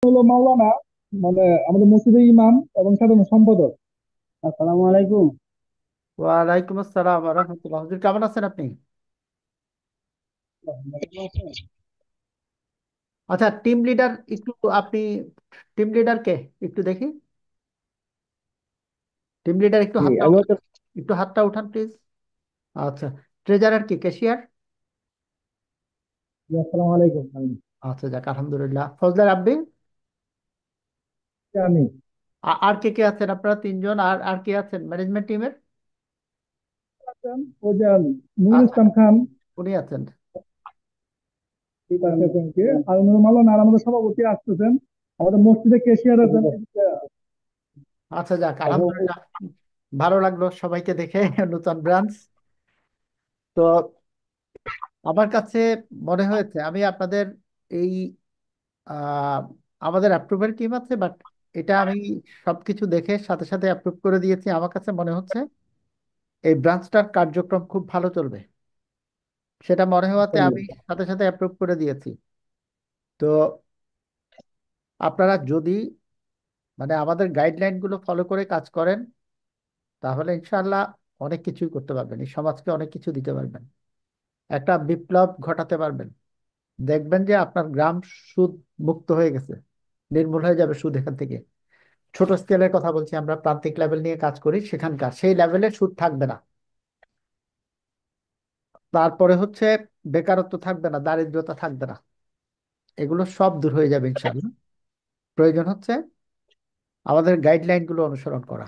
হলো মাওলানা, মানে আমাদের মসজিদের ইমাম এবং সাধারণ সম্পাদক। আসসালামু আলাইকুম। ওয়ালাইকুম আসসালাম রহমতুল্লাহ। হুজুর কেমন আছেন আপনি? আচ্ছা, টিম লিডার একটু আপনি টিম লিডার কে একটু দেখি। টিম লিডার একটু জি, হাতটা আমি উঠান। হচ্ছে। একটু হাতটা উঠান প্লিজ। আচ্ছা, ট্রেজারার কি ক্যাশিয়ার? জি, আসসালামু আলাইকুম। আচ্ছা, যাক আলহামদুলিল্লাহ। ফজলার আব্বি? আমি আর কে কে আছেন? আপনারা তিনজন, আর আর কে আছেন ম্যানেজমেন্ট টিমের? আছেন, ওই যে নুরুল ইসলাম খান, উনি আছেন। এই পাশে আছেন কে, আর উনি মাওলানা, আর আমাদের সভাপতি আসতেছেন, আমাদের মসজিদে কেশিয়ার আছেন। আচ্ছা, যাক আলহামদুলিল্লাহ। ভালো লাগলো সবাইকে দেখে নতুন ব্রাঞ্চ। তো আমার কাছে মনে হয়েছে আমি আপনাদের এই আহ, আমাদের অ্যাপ্রুভের টিম আছে, বাট এটা আমি সবকিছু দেখে সাথে সাথে অ্যাপ্রুভ করে দিয়েছি। আমার কাছে মনে হচ্ছে এই ব্রাঞ্চটার কার্যক্রম খুব ভালো চলবে, সেটা মনে হওয়াতে আমি সাথে সাথে অ্যাপ্রুভ করে দিয়েছি। তো আপনারা যদি আমাদের গাইডলাইন গুলো ফলো করে কাজ করেন, তাহলে ইনশাআল্লাহ অনেক কিছুই করতে পারবেন, এই সমাজকে অনেক কিছু দিতে পারবেন, একটা বিপ্লব ঘটাতে পারবেন। দেখবেন যে আপনার গ্রাম সুদ মুক্ত হয়ে গেছে, নির্মূল হয়ে যাবে সুদ এখান থেকে। ছোট স্কেলের কথা বলছি, আমরা প্রান্তিক লেভেল নিয়ে কাজ করি, সেখানকার সেই লেভেলে সুদ থাকবে না। তারপরে হচ্ছে বেকারত্ব থাকবে না, দারিদ্রতা থাকবে না, এগুলো সব দূর হয়ে যাবে ইনশাআল্লাহ। প্রয়োজন হচ্ছে আমাদের গাইডলাইন গুলো অনুসরণ করা।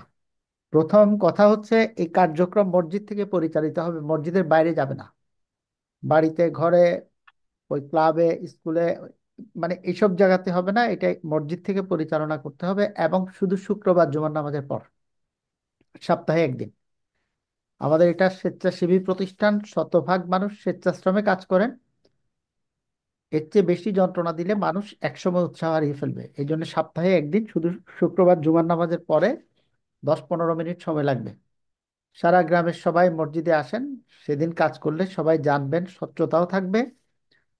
প্রথম কথা হচ্ছে এই কার্যক্রম মসজিদ থেকে পরিচালিত হবে, মসজিদের বাইরে যাবে না। বাড়িতে, ঘরে, ওই ক্লাবে, স্কুলে, এইসব জায়গাতে হবে না, এটা মসজিদ থেকে পরিচালনা করতে হবে, এবং শুধু শুক্রবার জুমার নামাজের পর, সপ্তাহে একদিন। আমাদের এটা স্বেচ্ছাসেবী প্রতিষ্ঠান, শতভাগ মানুষ স্বেচ্ছাশ্রমে কাজ করেন। এর চেয়ে বেশি যন্ত্রণা দিলে মানুষ একসময় উৎসাহ হারিয়ে ফেলবে। এই জন্য সপ্তাহে একদিন, শুধু শুক্রবার জুমার নামাজের পরে 10-15 মিনিট সময় লাগবে। সারা গ্রামের সবাই মসজিদে আসেন, সেদিন কাজ করলে সবাই জানবেন, স্বচ্ছতাও থাকবে,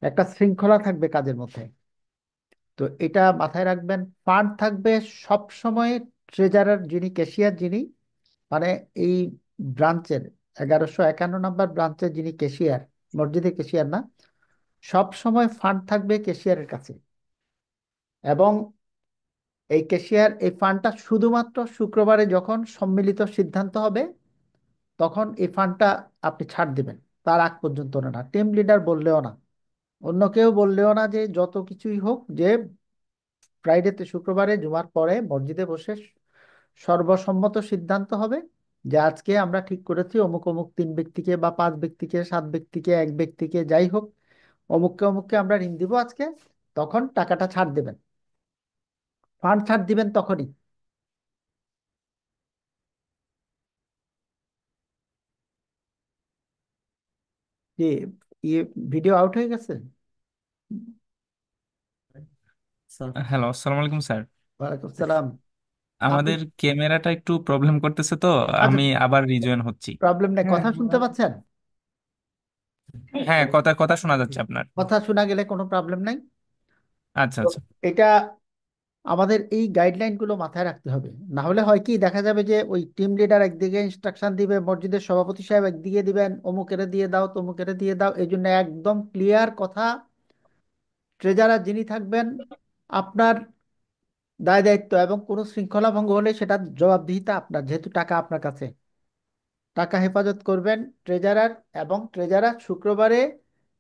একটা শৃঙ্খলা থাকবে কাজের মধ্যে। তো এটা মাথায় রাখবেন। ফান্ড থাকবে সব সময়। ট্রেজারার যিনি, ক্যাশিয়ার যিনি, মানে এই ব্রাঞ্চের 1151 নম্বর ব্রাঞ্চের যিনি ক্যাশিয়ার, মসজিদে ক্যাশিয়ার না, সব সময় ফান্ড থাকবে ক্যাশিয়ারের কাছে। এবং এই ক্যাশিয়ার এই ফান্ডটা শুধুমাত্র শুক্রবারে যখন সম্মিলিত সিদ্ধান্ত হবে, তখন এই ফান্ডটা আপনি ছাড় দিবেন। তার আগ পর্যন্ত না, টিম লিডার বললেও না, অন্য কেউ বললেও না, যে যত কিছুই হোক, যে ফ্রাইডেতে, শুক্রবারে জুমার পরে মসজিদে বসে সর্বসম্মত সিদ্ধান্ত হবে যে আজকে আমরা ঠিক করেছি অমুক অমুক 3 ব্যক্তিকে বা 5 ব্যক্তিকে, 7 ব্যক্তিকে, এক ব্যক্তিকে, যাই হোক, অমুককে অমুককে আমরা ঋণ দিব আজকে। তখন টাকাটা ছাড় দেবেন, ফান্ড ছাড় দিবেন তখনই। যে ইয়ে, ভিডিও আউট হয়ে গেছে। হ্যালো, আসসালামু আলাইকুম স্যার। ওয়ালাইকুম সালাম। আপনি? আমাদের ক্যামেরাটা একটু প্রবলেম করতেছে, তো আচ্ছা, আমি আবার রিজয়েন হচ্ছি। প্রবলেম নেই, কথা শুনতে পাচ্ছেন? হ্যাঁ, কথা কথা শোনা যাচ্ছে আপনার। কথা শোনা গেলে কোনো প্রবলেম নাই। আচ্ছা তো আচ্ছা। এটা আমাদের এই গাইডলাইন গুলো মাথায় রাখতে হবে। না হলে হয় কি, দেখা যাবে যে ওই টিম লিডার একদিকে ইনস্ট্রাকশন দিবে, মসজিদের সভাপতি সাহেব একদিকে দিবেন, অমুকেরে দিয়ে দাও, তমুকেরে দিয়ে দাও। এই জন্য একদম ক্লিয়ার কথা, ট্রেজারার যিনি থাকবেন, আপনার দায় দায়িত্ব, এবং কোনো শৃঙ্খলা ভঙ্গ হলে সেটার জবাবদিহিতা আপনার, যেহেতু টাকা আপনার কাছে। টাকা হেফাজত করবেন ট্রেজারার, এবং ট্রেজারার শুক্রবারে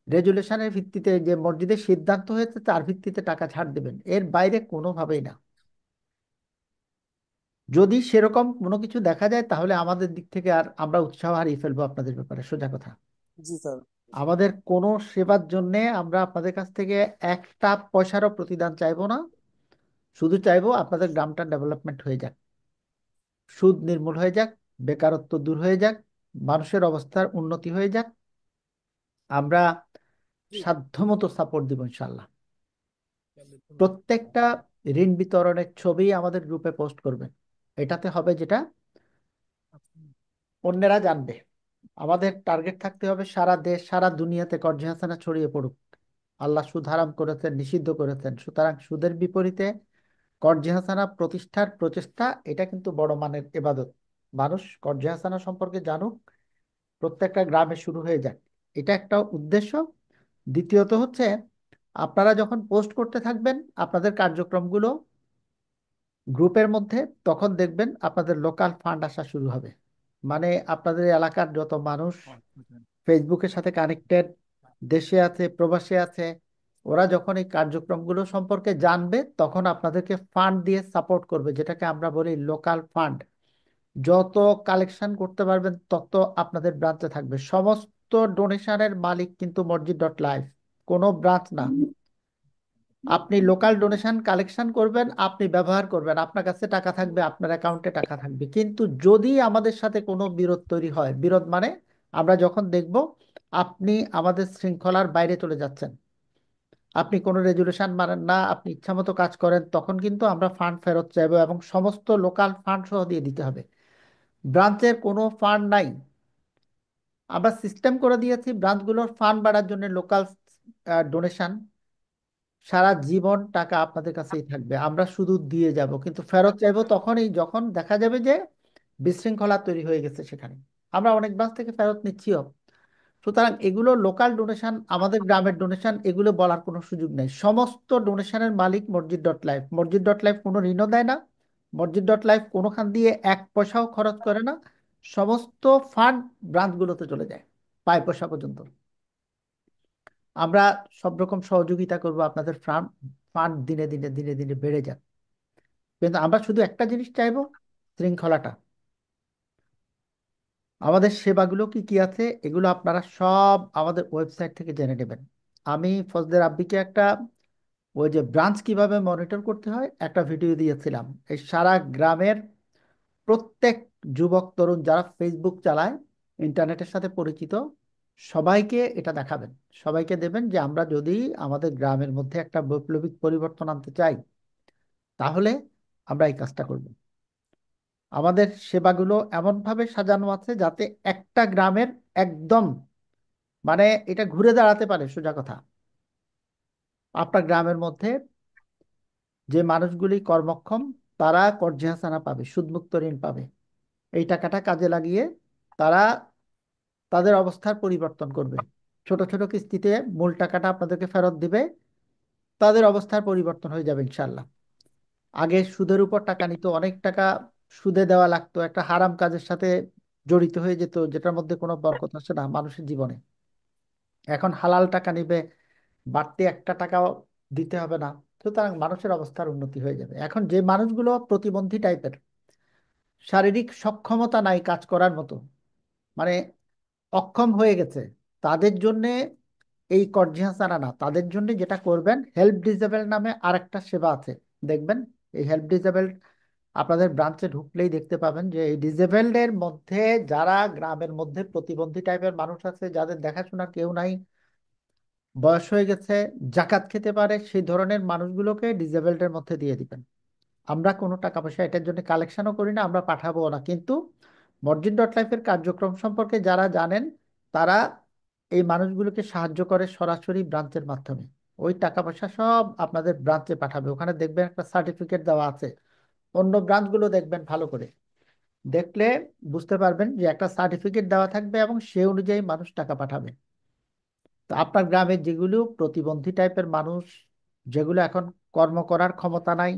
রেজুলেশনের ভিত্তিতে, যে মসজিদের সিদ্ধান্ত হয়েছে তার ভিত্তিতে টাকা ছাড় দেবেন, এর বাইরে কোনোভাবেই না। যদি সেরকম কোনো কিছু দেখা যায়, তাহলে আমাদের দিক থেকে আর আমরা উৎসাহ হারিয়ে ফেলবো আপনাদের ব্যাপারে, সোজা কথা। জি স্যার। আমাদের কোনো সেবার জন্য আমরা আপনাদের কাছ থেকে একটা পয়সারও প্রতিদান চাইবো না। শুধু চাইবো আপনাদের গ্রামটা ডেভেলপমেন্ট হয়ে যাক, সুদ নির্মূল হয়ে যাক, বেকারত্ব দূর হয়ে যাক, মানুষের অবস্থার উন্নতি হয়ে যাক। আমরা সাধ্যমতো সাপোর্ট দিব ইনশাল্লাহ। প্রত্যেকটা ঋণ বিতরণের ছবি আমাদের গ্রুপে পোস্ট করবেন। এটাতে হবে যেটা, অন্যেরা জানবে। আমাদের টার্গেট থাকতে হবে সারা দেশ, সারা দুনিয়াতে কর্জি হাসানা ছড়িয়ে পড়ুক। আল্লাহ সুদ হারাম করেছেন, নিষিদ্ধ করেছেন, সুতরাং সুদের বিপরীতে কর্জি হাসানা প্রতিষ্ঠার প্রচেষ্টা, এটা কিন্তু বড় মানের ইবাদত। মানুষ কর্জি হাসানা সম্পর্কে জানুক, প্রত্যেকটা গ্রামে শুরু হয়ে যাক, এটা একটা উদ্দেশ্য। দ্বিতীয়ত হচ্ছে, আপনারা যখন পোস্ট করতে থাকবেন আপনাদের কার্যক্রমগুলো গ্রুপের মধ্যে, তখন দেখবেন আপনাদের লোকাল ফান্ড আসা শুরু হবে। মানে আপনাদের এলাকার যত মানুষ ফেসবুকের সাথে কানেক্টেড, দেশে আছে প্রবাসে আছে, ওরা যখন এই কার্যক্রমগুলো সম্পর্কে জানবে তখন আপনাদেরকে ফান্ড দিয়ে সাপোর্ট করবে, যেটাকে আমরা বলি লোকাল ফান্ড। যত কালেকশন করতে পারবেন তত আপনাদের ব্রাঞ্চে থাকবে। সমস্ত ডোনেশনের মালিক কিন্তু মসজিদ.লাইভ, কোনো ব্রাঞ্চ না। আপনি লোকাল ডোনেশন কালেকশন করবেন, আপনি ব্যবহার করবেন, আপনার কাছে টাকা থাকবে, আপনার অ্যাকাউন্টে টাকা থাকবে। কিন্তু যদি আমাদের সাথে কোনো বিরোধ তৈরি হয়, বিরোধ মানে আমরা যখন দেখব আপনি আমাদের শৃঙ্খলার বাইরে চলে যাচ্ছেন, আপনি কোনো রেজুলেশন মানেন না, আপনি ইচ্ছামতো কাজ করেন, তখন কিন্তু আমরা ফান্ড ফেরত চাইবো, এবং সমস্ত লোকাল ফান্ড সহ দিয়ে দিতে হবে। ব্রাঞ্চের কোনো ফান্ড নাই। আমরা সিস্টেম করে দিয়েছি ব্রাঞ্চগুলোর ফান্ড বাড়ার জন্য, লোকাল ডোনেশন। সারা জীবন টাকা আপনাদের কাছেই থাকবে, আমরা শুধু দিয়ে যাব, কিন্তু ফেরত চাইবো তখনই যখন দেখা যাবে যে বিশৃঙ্খলা তৈরি হয়ে গেছে সেখানে। আমরা অনেক ব্রাঞ্চ থেকে ফেরত নিচ্ছিও। সুতরাং এগুলো লোকাল ডোনেশন, আমাদের গ্রামের ডোনেশন, এগুলো বলার কোনো সুযোগ নেই। সমস্ত ডোনেশনের মালিক মসজিদ.লাইভ। মসজিদ.লাইভ কোনো ঋণও দেয় না, মসজিদ.লাইভ কোনোখান দিয়ে এক পয়সাও খরচ করে না। সমস্ত ফান্ড ব্রাঞ্চগুলোতে চলে যায়, পায় পয়সা পর্যন্ত। আমরা সব রকম সহযোগিতা করব, আপনাদের ফান্ড ফান্ড দিনে দিনে দিনে দিনে বেড়ে যাক। কিন্তু আমরা শুধু একটা জিনিস চাইবো, শৃঙ্খলাটা। আমাদের সেবাগুলো কি কি আছে এগুলো আপনারা সব আমাদের ওয়েবসাইট থেকে জেনে নেবেন। আমি ফজলে রাব্বিকে একটা, ওই যে ব্রাঞ্চ কিভাবে মনিটর করতে হয়, একটা ভিডিও দিয়েছিলাম। এই সারা গ্রামের প্রত্যেক যুবক তরুণ যারা ফেসবুক চালায়, ইন্টারনেটের সাথে পরিচিত, সবাইকে এটা দেখাবেন, সবাইকে দেবেন যে আমরা যদি আমাদের গ্রামের মধ্যে একটা বৈপ্লবিক পরিবর্তন আনতে চাই, তাহলে আমরা এই কাজটা করব। আমাদের সেবাগুলো এমনভাবে সাজানো আছে যাতে একটা গ্রামের একদম, মানে এটা ঘুরে দাঁড়াতে পারে। সোজা কথা, আপনার গ্রামের মধ্যে যে মানুষগুলি কর্মক্ষম, তারা কর্জি হাসানা পাবে, সুদমুক্ত ঋণ পাবে। এই টাকাটা কাজে লাগিয়ে তারা তাদের অবস্থার পরিবর্তন করবে। ছোট ছোট কিস্তিতে মূল টাকাটা আপনাদেরকে ফেরত দিবে, তাদের অবস্থার পরিবর্তন হয়ে যাবে ইনশাল্লাহ। আগে সুদের উপর টাকা নিত, অনেক টাকা সুদে দেওয়া লাগতো, একটা হারাম কাজের সাথে জড়িত হয়ে যেত, যেটার মধ্যে কোনো বরকত আসে না মানুষের জীবনে। এখন হালাল টাকা নিবে, বাড়তি একটা টাকাও দিতে হবে না। সুতরাং মানুষের অবস্থার উন্নতি হয়ে যাবে। এখন যে মানুষগুলো প্রতিবন্ধী টাইপের, শারীরিক সক্ষমতা নাই কাজ করার মতো, মানে অক্ষম হয়ে গেছে, তাদের জন্য এই কর্জি হাসানা না, তাদের জন্য যেটা করবেন, হেল্প ডিসেবল নামে আরেকটা সেবা আছে, দেখবেন। এই হেল্প ডিসেবল আপনাদের ব্রাঞ্চে ঢুকলেই দেখতে পাবেন যে এই ডিসেবলড এর মধ্যে যারা গ্রামের মধ্যে প্রতিবন্ধী টাইপের মানুষ আছে, যাদের দেখাশোনা কেউ নাই, বয়স হয়ে গেছে, জাকাত খেতে পারে, সেই ধরনের মানুষগুলোকে ডিসেবলড এর মধ্যে দিয়ে দিবেন। আমরা কোনো টাকা পয়সা এটার জন্য কালেকশনও করি না, আমরা পাঠাবো না। কিন্তু মসজিদ.লাইফের কার্যক্রম সম্পর্কে যারা জানেন, তারা এই মানুষগুলোকে সাহায্য করে সরাসরি ব্রাঞ্চের মাধ্যমে। ওই টাকা পয়সা সব আপনাদের ব্রাঞ্চে পাঠাবে, ওখানে দেখবেন একটা সার্টিফিকেট দেওয়া আছে। অন্য ব্রাঞ্চগুলো দেখবেন ভালো করে, দেখলে বুঝতে পারবেন যে একটা সার্টিফিকেট দেওয়া থাকবে এবং সে অনুযায়ী মানুষ টাকা পাঠাবে। তো আপনার গ্রামে যেগুলো প্রতিবন্ধী টাইপের মানুষ, যেগুলো এখন কর্ম করার ক্ষমতা নাই,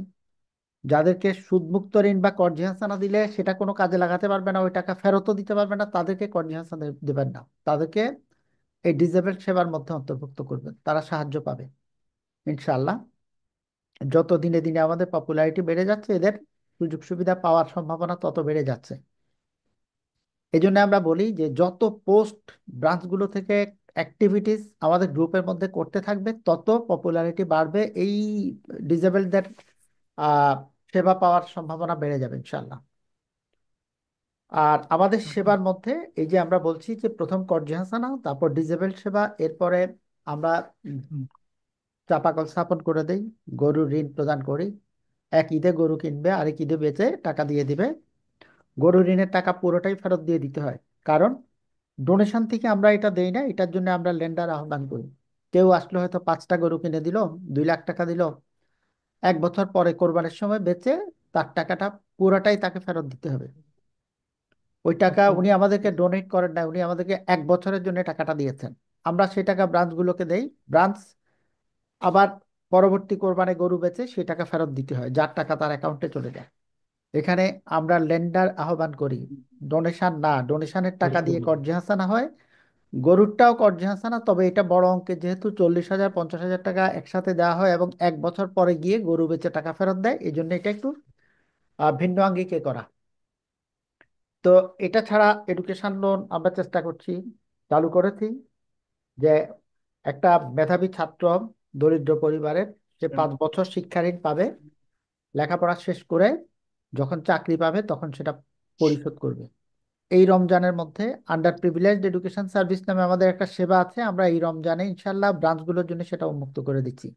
যাদেরকে সুদমুক্ত ঋণ বা কর্জি হাসানা দিলে সেটা কোনো কাজে লাগাতে পারবে না, ওই টাকা ফেরতও দিতে পারবে না, তাদেরকে কর্জি হাসানা দেবেন না। তাদেরকে এই ডিসেবল সেবার মধ্যে অন্তর্ভুক্ত করবেন, তারা সাহায্য পাবে ইনশাআল্লাহ। যত দিনে দিনে আমাদের পপুলারিটি বেড়ে যাচ্ছে, এদের সুযোগ সুবিধা পাওয়ার সম্ভাবনা তত বেড়ে যাচ্ছে। এই জন্য আমরা বলি যে যত পোস্ট ব্রাঞ্চগুলো থেকে অ্যাক্টিভিটিস আমাদের গ্রুপের মধ্যে করতে থাকবে, তত পপুলারিটি বাড়বে, এই ডিসেবলদের আহ সেবা পাওয়ার সম্ভাবনা বেড়ে যাবে ইনশাল্লাহ। আর আমাদের সেবার মধ্যে এই যে আমরা বলছি যে প্রথম কর্জি হাসানা, তারপর ডিসেবল সেবা, এরপরে আমরা চাপাকল স্থাপন করে দেই, গরুর ঋণ প্রদান করি। এক ঈদে গরু কিনবে, আরেক ঈদে বেচে টাকা দিয়ে দিবে। গরুর ঋণের টাকা পুরোটাই ফেরত দিয়ে দিতে হয়, কারণ ডোনেশন থেকে আমরা এটা দেই না, এটার জন্য আমরা লেন্ডার আহ্বান করি। কেউ আসলে হয়তো 5টা গরু কিনে দিল, 2 লাখ টাকা দিল, 1 বছর পরে কোরবানির সময় বেচে তার টাকাটা পুরোটাই তাকে ফেরত দিতে হবে। ওই টাকা আচ্ছা। উনি আমাদেরকে ডোনেট করেন না, উনি আমাদেরকে 1 বছরের জন্য টাকাটা দিয়েছেন। আমরা সেই টাকা ব্রাঞ্চগুলোকে দেই, ব্রাঞ্চ আবার পরবর্তী কোরবানি গরু বেচে সেই টাকা ফেরত দিতে হয়, যার টাকা তার অ্যাকাউন্টে চলে যায়। এখানে আমরা লেন্ডার আহ্বান করি, ডোনেশন না। ডোনেশনের টাকা দিয়ে কর্জে হাসানা হয়, গরুরটাও কর্জে হাসানা, তবে এটা বড় অঙ্কের, যেহেতু 40,000 50,000 টাকা একসাথে দেওয়া হয় এবং 1 বছর পরে গিয়ে গরু বেচে টাকা ফেরত দেয়, এই জন্য এটা একটু ভিন্ন আঙ্গিকে করা। তো এটা ছাড়া এডুকেশন লোন আমরা চেষ্টা করছি, চালু করেছি, যে একটা মেধাবী ছাত্র দরিদ্র পরিবারের, সে 5 বছর শিক্ষা ঋণ পাবে, লেখাপড়া শেষ করে যখন চাকরি পাবে তখন সেটা পরিশোধ করবে। এই রমজানের মধ্যে আন্ডার প্রিভিলেজড এডুকেশন সার্ভিস নামে আমাদের একটা সেবা আছে, আমরা এই রমজানে ইনশাল্লাহ ব্রাঞ্চগুলোর জন্য সেটা উন্মুক্ত করে দিচ্ছি।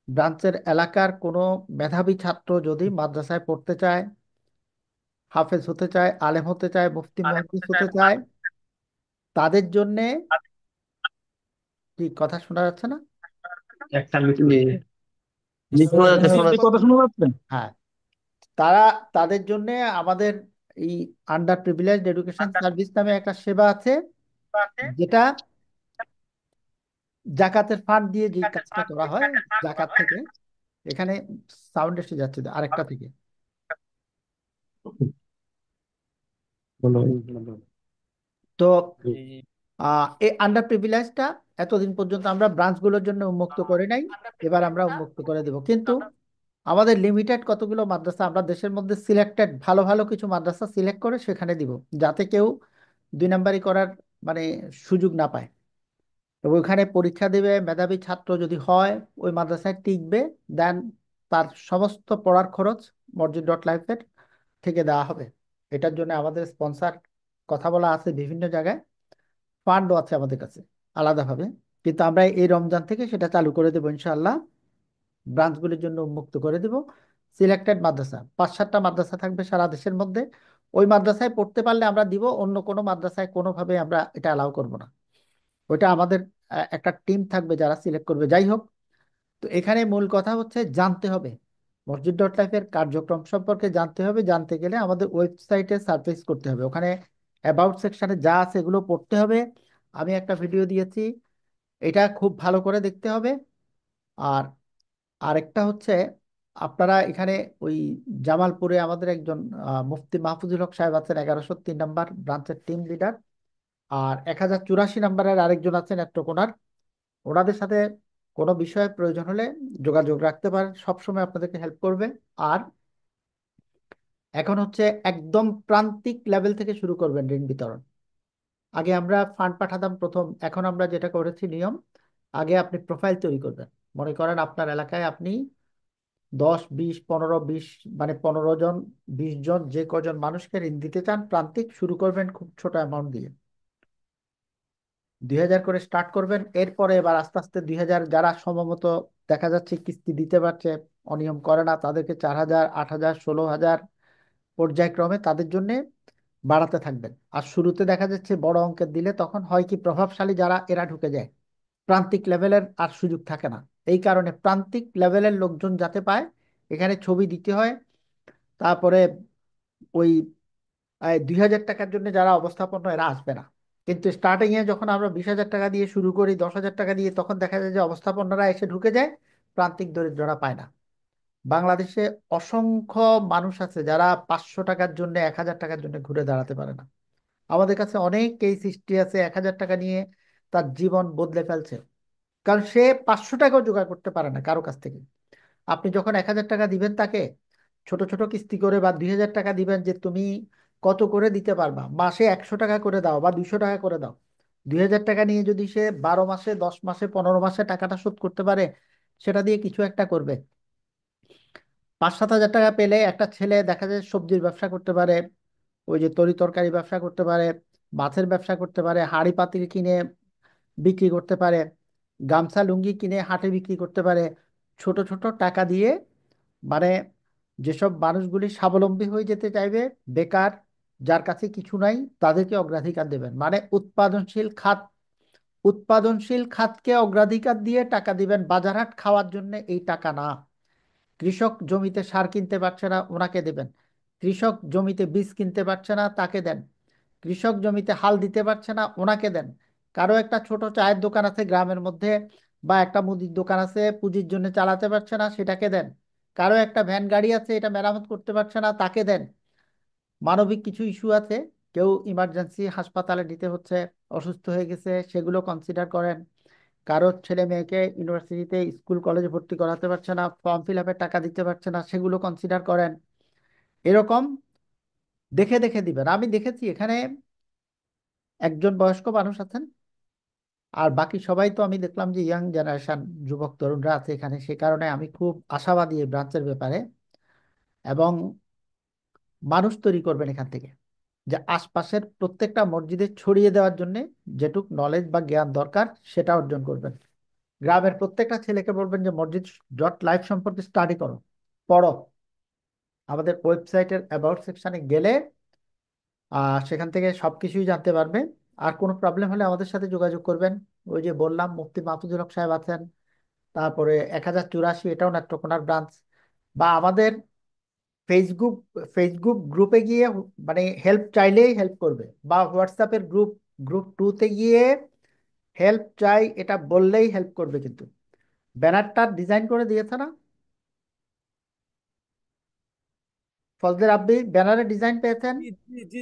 ব্রাঞ্চের এলাকার কোনো মেধাবী ছাত্র যদি মাদ্রাসায় পড়তে চায়, হাফেজ হতে চায়, আলেম হতে চায়, মুফতি মুহাদ্দিস হতে চায়, তাদের জন্য, কি কথা শোনা যাচ্ছে না? একটা শোনা যাচ্ছে, শোনা এই যাচ্ছে। কথা শোনা যাচ্ছে? হ্যাঁ, তারা, তাদের জন্য আমাদের এই আন্ডার প্রিভিলেজড এডুকেশন সার্ভিস নামে একটা সেবা আছে, যেটা জাকাতের ফান্ড দিয়ে যে কাজটা করা হয়, জাকাত থেকে। এখানে সাউন্ড এসে যাচ্ছে আরেকটা থেকে। বলো। তো এই আন্ডার প্রিভিলেজটা এতদিন পর্যন্ত আমরা ব্রাঞ্চগুলোর জন্য উন্মুক্ত করে নাই, এবার আমরা উন্মুক্ত করে দেব। কিন্তু আমাদের লিমিটেড কতগুলো মাদ্রাসা, আমরা দেশের মধ্যে সিলেক্টেড ভালো ভালো কিছু মাদ্রাসা সিলেক্ট করে সেখানে দিব, যাতে কেউ 2 নাম্বারি করার মানে সুযোগ না পায়। তো ওইখানে পরীক্ষা দেবে, মেধাবী ছাত্র যদি হয়, ওই মাদ্রাসায় টিকবে, দেন তার সমস্ত পড়ার খরচ মসজিদ.লাইফের থেকে দেওয়া হবে। এটার জন্য আমাদের স্পন্সর কথা বলা আছে বিভিন্ন জায়গায়, ফান্ডও আছে আমাদের কাছে আলাদাভাবে। কিন্তু আমরা এই রমজান থেকে সেটা চালু করে দেবো ইনশাআল্লাহ, ব্রাঞ্চগুলির জন্য উন্মুক্ত করে দিব। সিলেক্টেড মাদ্রাসা 5-7টা মাদ্রাসা থাকবে সারা দেশের মধ্যে, ওই মাদ্রাসায় পড়তে পারলে আমরা দিব, অন্য কোনো মাদ্রাসায় কোনোভাবে আমরা এটা অ্যালাউ করব না। ওইটা আমাদের একটা টিম থাকবে যারা সিলেক্ট করবে। যাই হোক, তো এখানে মূল কথা হচ্ছে জানতে হবে, মসজিদ.লাইফের কার্যক্রম সম্পর্কে জানতে হবে। জানতে গেলে আমাদের ওয়েবসাইটে সার্ফেস করতে হবে, ওখানে অ্যাবাউট সেকশনে যা আছে এগুলো পড়তে হবে। আমি একটা ভিডিও দিয়েছি, এটা খুব ভালো করে দেখতে হবে। আর আরেকটা হচ্ছে, আপনারা এখানে ওই জামালপুরে আমাদের একজন মুফতি মাহফুজুল হক সাহেব আছেন, 1103 নম্বর ব্রাঞ্চের টিম লিডার। আর 1084 নম্বরের আরেকজন আছেন নেত্রকোনার। ওনাদের সাথে কোনো বিষয়ে প্রয়োজন হলে যোগাযোগ রাখতে পারেন, সবসময় আপনাদেরকে হেল্প করবে। আর এখন হচ্ছে একদম প্রান্তিক লেভেল থেকে শুরু করবেন ঋণ বিতরণ। আগে আমরা ফান্ড পাঠাতাম প্রথম, এখন আমরা যেটা করেছি নিয়ম, আগে আপনি প্রোফাইল তৈরি করবেন। মনে করেন আপনার এলাকায় আপনি 10 20 15 20, মানে 15 জন 20 জন, যে কজন মানুষকে ঋণ দিতে চান, প্রান্তিক শুরু করবেন খুব ছোট অ্যামাউন্ট দিয়ে, 2,000 করে স্টার্ট করবেন। এরপরে এবার আস্তে আস্তে 2,000, যারা সম্ভবত দেখা যাচ্ছে কিস্তি দিতে পারছে, অনিয়ম করে না, তাদেরকে 4,000 8,000 16,000 পর্যায়ক্রমে তাদের জন্য বাড়াতে থাকবেন। আর শুরুতে দেখা যাচ্ছে বড় অঙ্কের দিলে তখন হয় কি, প্রভাবশালী যারা এরা ঢুকে যায়, প্রান্তিক লেভেলের আর সুযোগ থাকে না। এই কারণে প্রান্তিক লেভেলের লোকজন যাতে পায়, এখানে ছবি দিতে হয়। তারপরে ওই 2,000 টাকার জন্য যারা অবস্থাপন্ন, এরা আসবে না। কিন্তু স্টার্টিং এ যখন আমরা 20,000 টাকা দিয়ে শুরু করি, 10,000 টাকা দিয়ে, তখন দেখা যায় যে অবস্থাপন্নরা এসে ঢুকে যায়, প্রান্তিক দরিদ্ররা পায় না। বাংলাদেশে অসংখ্য মানুষ আছে যারা 500 টাকার জন্য, 1,000 টাকার জন্য ঘুরে দাঁড়াতে পারে না। আমাদের কাছে অনেক কেস হিস্ট্রি আছে, 1,000 টাকা নিয়ে তার জীবন বদলে ফেলছে, কারণ সে 500 টাকাও জোগাড় করতে পারে না কারো কাছ থেকে। আপনি যখন 1,000 টাকা দিবেন তাকে, ছোট ছোট কিস্তি করে, বা 2,000 টাকা দিবেন, যে তুমি কত করে দিতে পারবা, মাসে 100 টাকা করে দাও বা 200 টাকা করে দাও। 2,000 টাকা নিয়ে যদি সে 12 মাসে, 10 মাসে, 15 মাসে টাকাটা শোধ করতে পারে, সেটা দিয়ে কিছু একটা করবে। 5-7 হাজার টাকা পেলে একটা ছেলে দেখা যায় সবজির ব্যবসা করতে পারে, ওই যে তরি তরকারি ব্যবসা করতে পারে, মাছের ব্যবসা করতে পারে, হাঁড়ি পাতিল কিনে বিক্রি করতে পারে, গামছা লুঙ্গি কিনে হাটে বিক্রি করতে পারে। ছোট ছোট টাকা দিয়ে, মানে যেসব মানুষগুলি স্বাবলম্বী হয়ে যেতে চাইবে, বেকার, যার কাছে কিছু নাই, তাদেরকে অগ্রাধিকার দেবেন। মানে উৎপাদনশীল খাত, উৎপাদনশীল খাতকে অগ্রাধিকার দিয়ে টাকা দিবেন, বাজারহাট খাওয়ার জন্য এই টাকা না। কৃষক জমিতে সার কিনতে পারছে না, ওনাকে দেবেন। কৃষক জমিতে বীজ কিনতে পারছে না, তাকে দেন। কৃষক জমিতে হাল দিতে পারছে না, ওনাকে দেন। কারো একটা ছোট চায়ের দোকান আছে গ্রামের মধ্যে, বা একটা মুদির দোকান আছে, পুঁজির জন্য চালাতে পারছে না, সেটাকে দেন। কারো একটা ভ্যান গাড়ি আছে, এটা মেরামত করতে পারছে না, তাকে দেন। মানবিক কিছু ইস্যু আছে, কেউ ইমার্জেন্সি হাসপাতালে নিতে হচ্ছে, অসুস্থ হয়ে গেছে, সেগুলো কনসিডার করেন। কারো ছেলে মেয়েকে ইউনিভার্সিটিতে স্কুল কলেজে ভর্তি করাতে পারছে না, ফর্ম ফিল আপের টাকা দিতে পারছে না, সেগুলো কনসিডার করেন। এরকম দেখে দেখে দিবেন। আমি দেখেছি এখানে একজন বয়স্ক মানুষ আছেন, আর বাকি সবাই তো আমি দেখলাম যে ইয়াং জেনারেশন, যুবক তরুণরা আছে এখানে। সে কারণে আমি খুব আশাবাদী এই ব্রাঞ্চের ব্যাপারে। এবং মানুষ তৈরি করবেন এখান থেকে, যে আশপাশের প্রত্যেকটা মসজিদে ছড়িয়ে দেওয়ার জন্য যেটুক নলেজ বা জ্ঞান দরকার সেটা অর্জন করবেন। গ্রামের প্রত্যেকটা ছেলেকে বলবেন যে মসজিদ ডট লাইফ সম্পর্কে স্টাডি করো, পড়ো। আমাদের ওয়েবসাইটের অ্যাবাউট সেকশনে গেলে সেখান থেকে সবকিছুই জানতে পারবে। আর কোনো প্রবলেম হলে আমাদের সাথে যোগাযোগ করবেন। ওই যে বললাম, মুফতি মাহফুজুল হক সাহেব আছেন, তারপরে 1084, এটাও নেত্রকোনার ব্রাঞ্চ। বা আমাদের ফেসবুক ফেসবুক গ্রুপে গিয়ে মানে হেল্প চাইলেই হেল্প করবে, বা হোয়াটসঅ্যাপের গ্রুপ 2-তে গিয়ে হেল্প চাই এটা বললেই হেল্প করবে। কিন্তু ব্যানারটা ডিজাইন করে দিয়েছে না ফজলে রাব্বি, ব্যানারের ডিজাইন পেয়েছেন? জি জি জি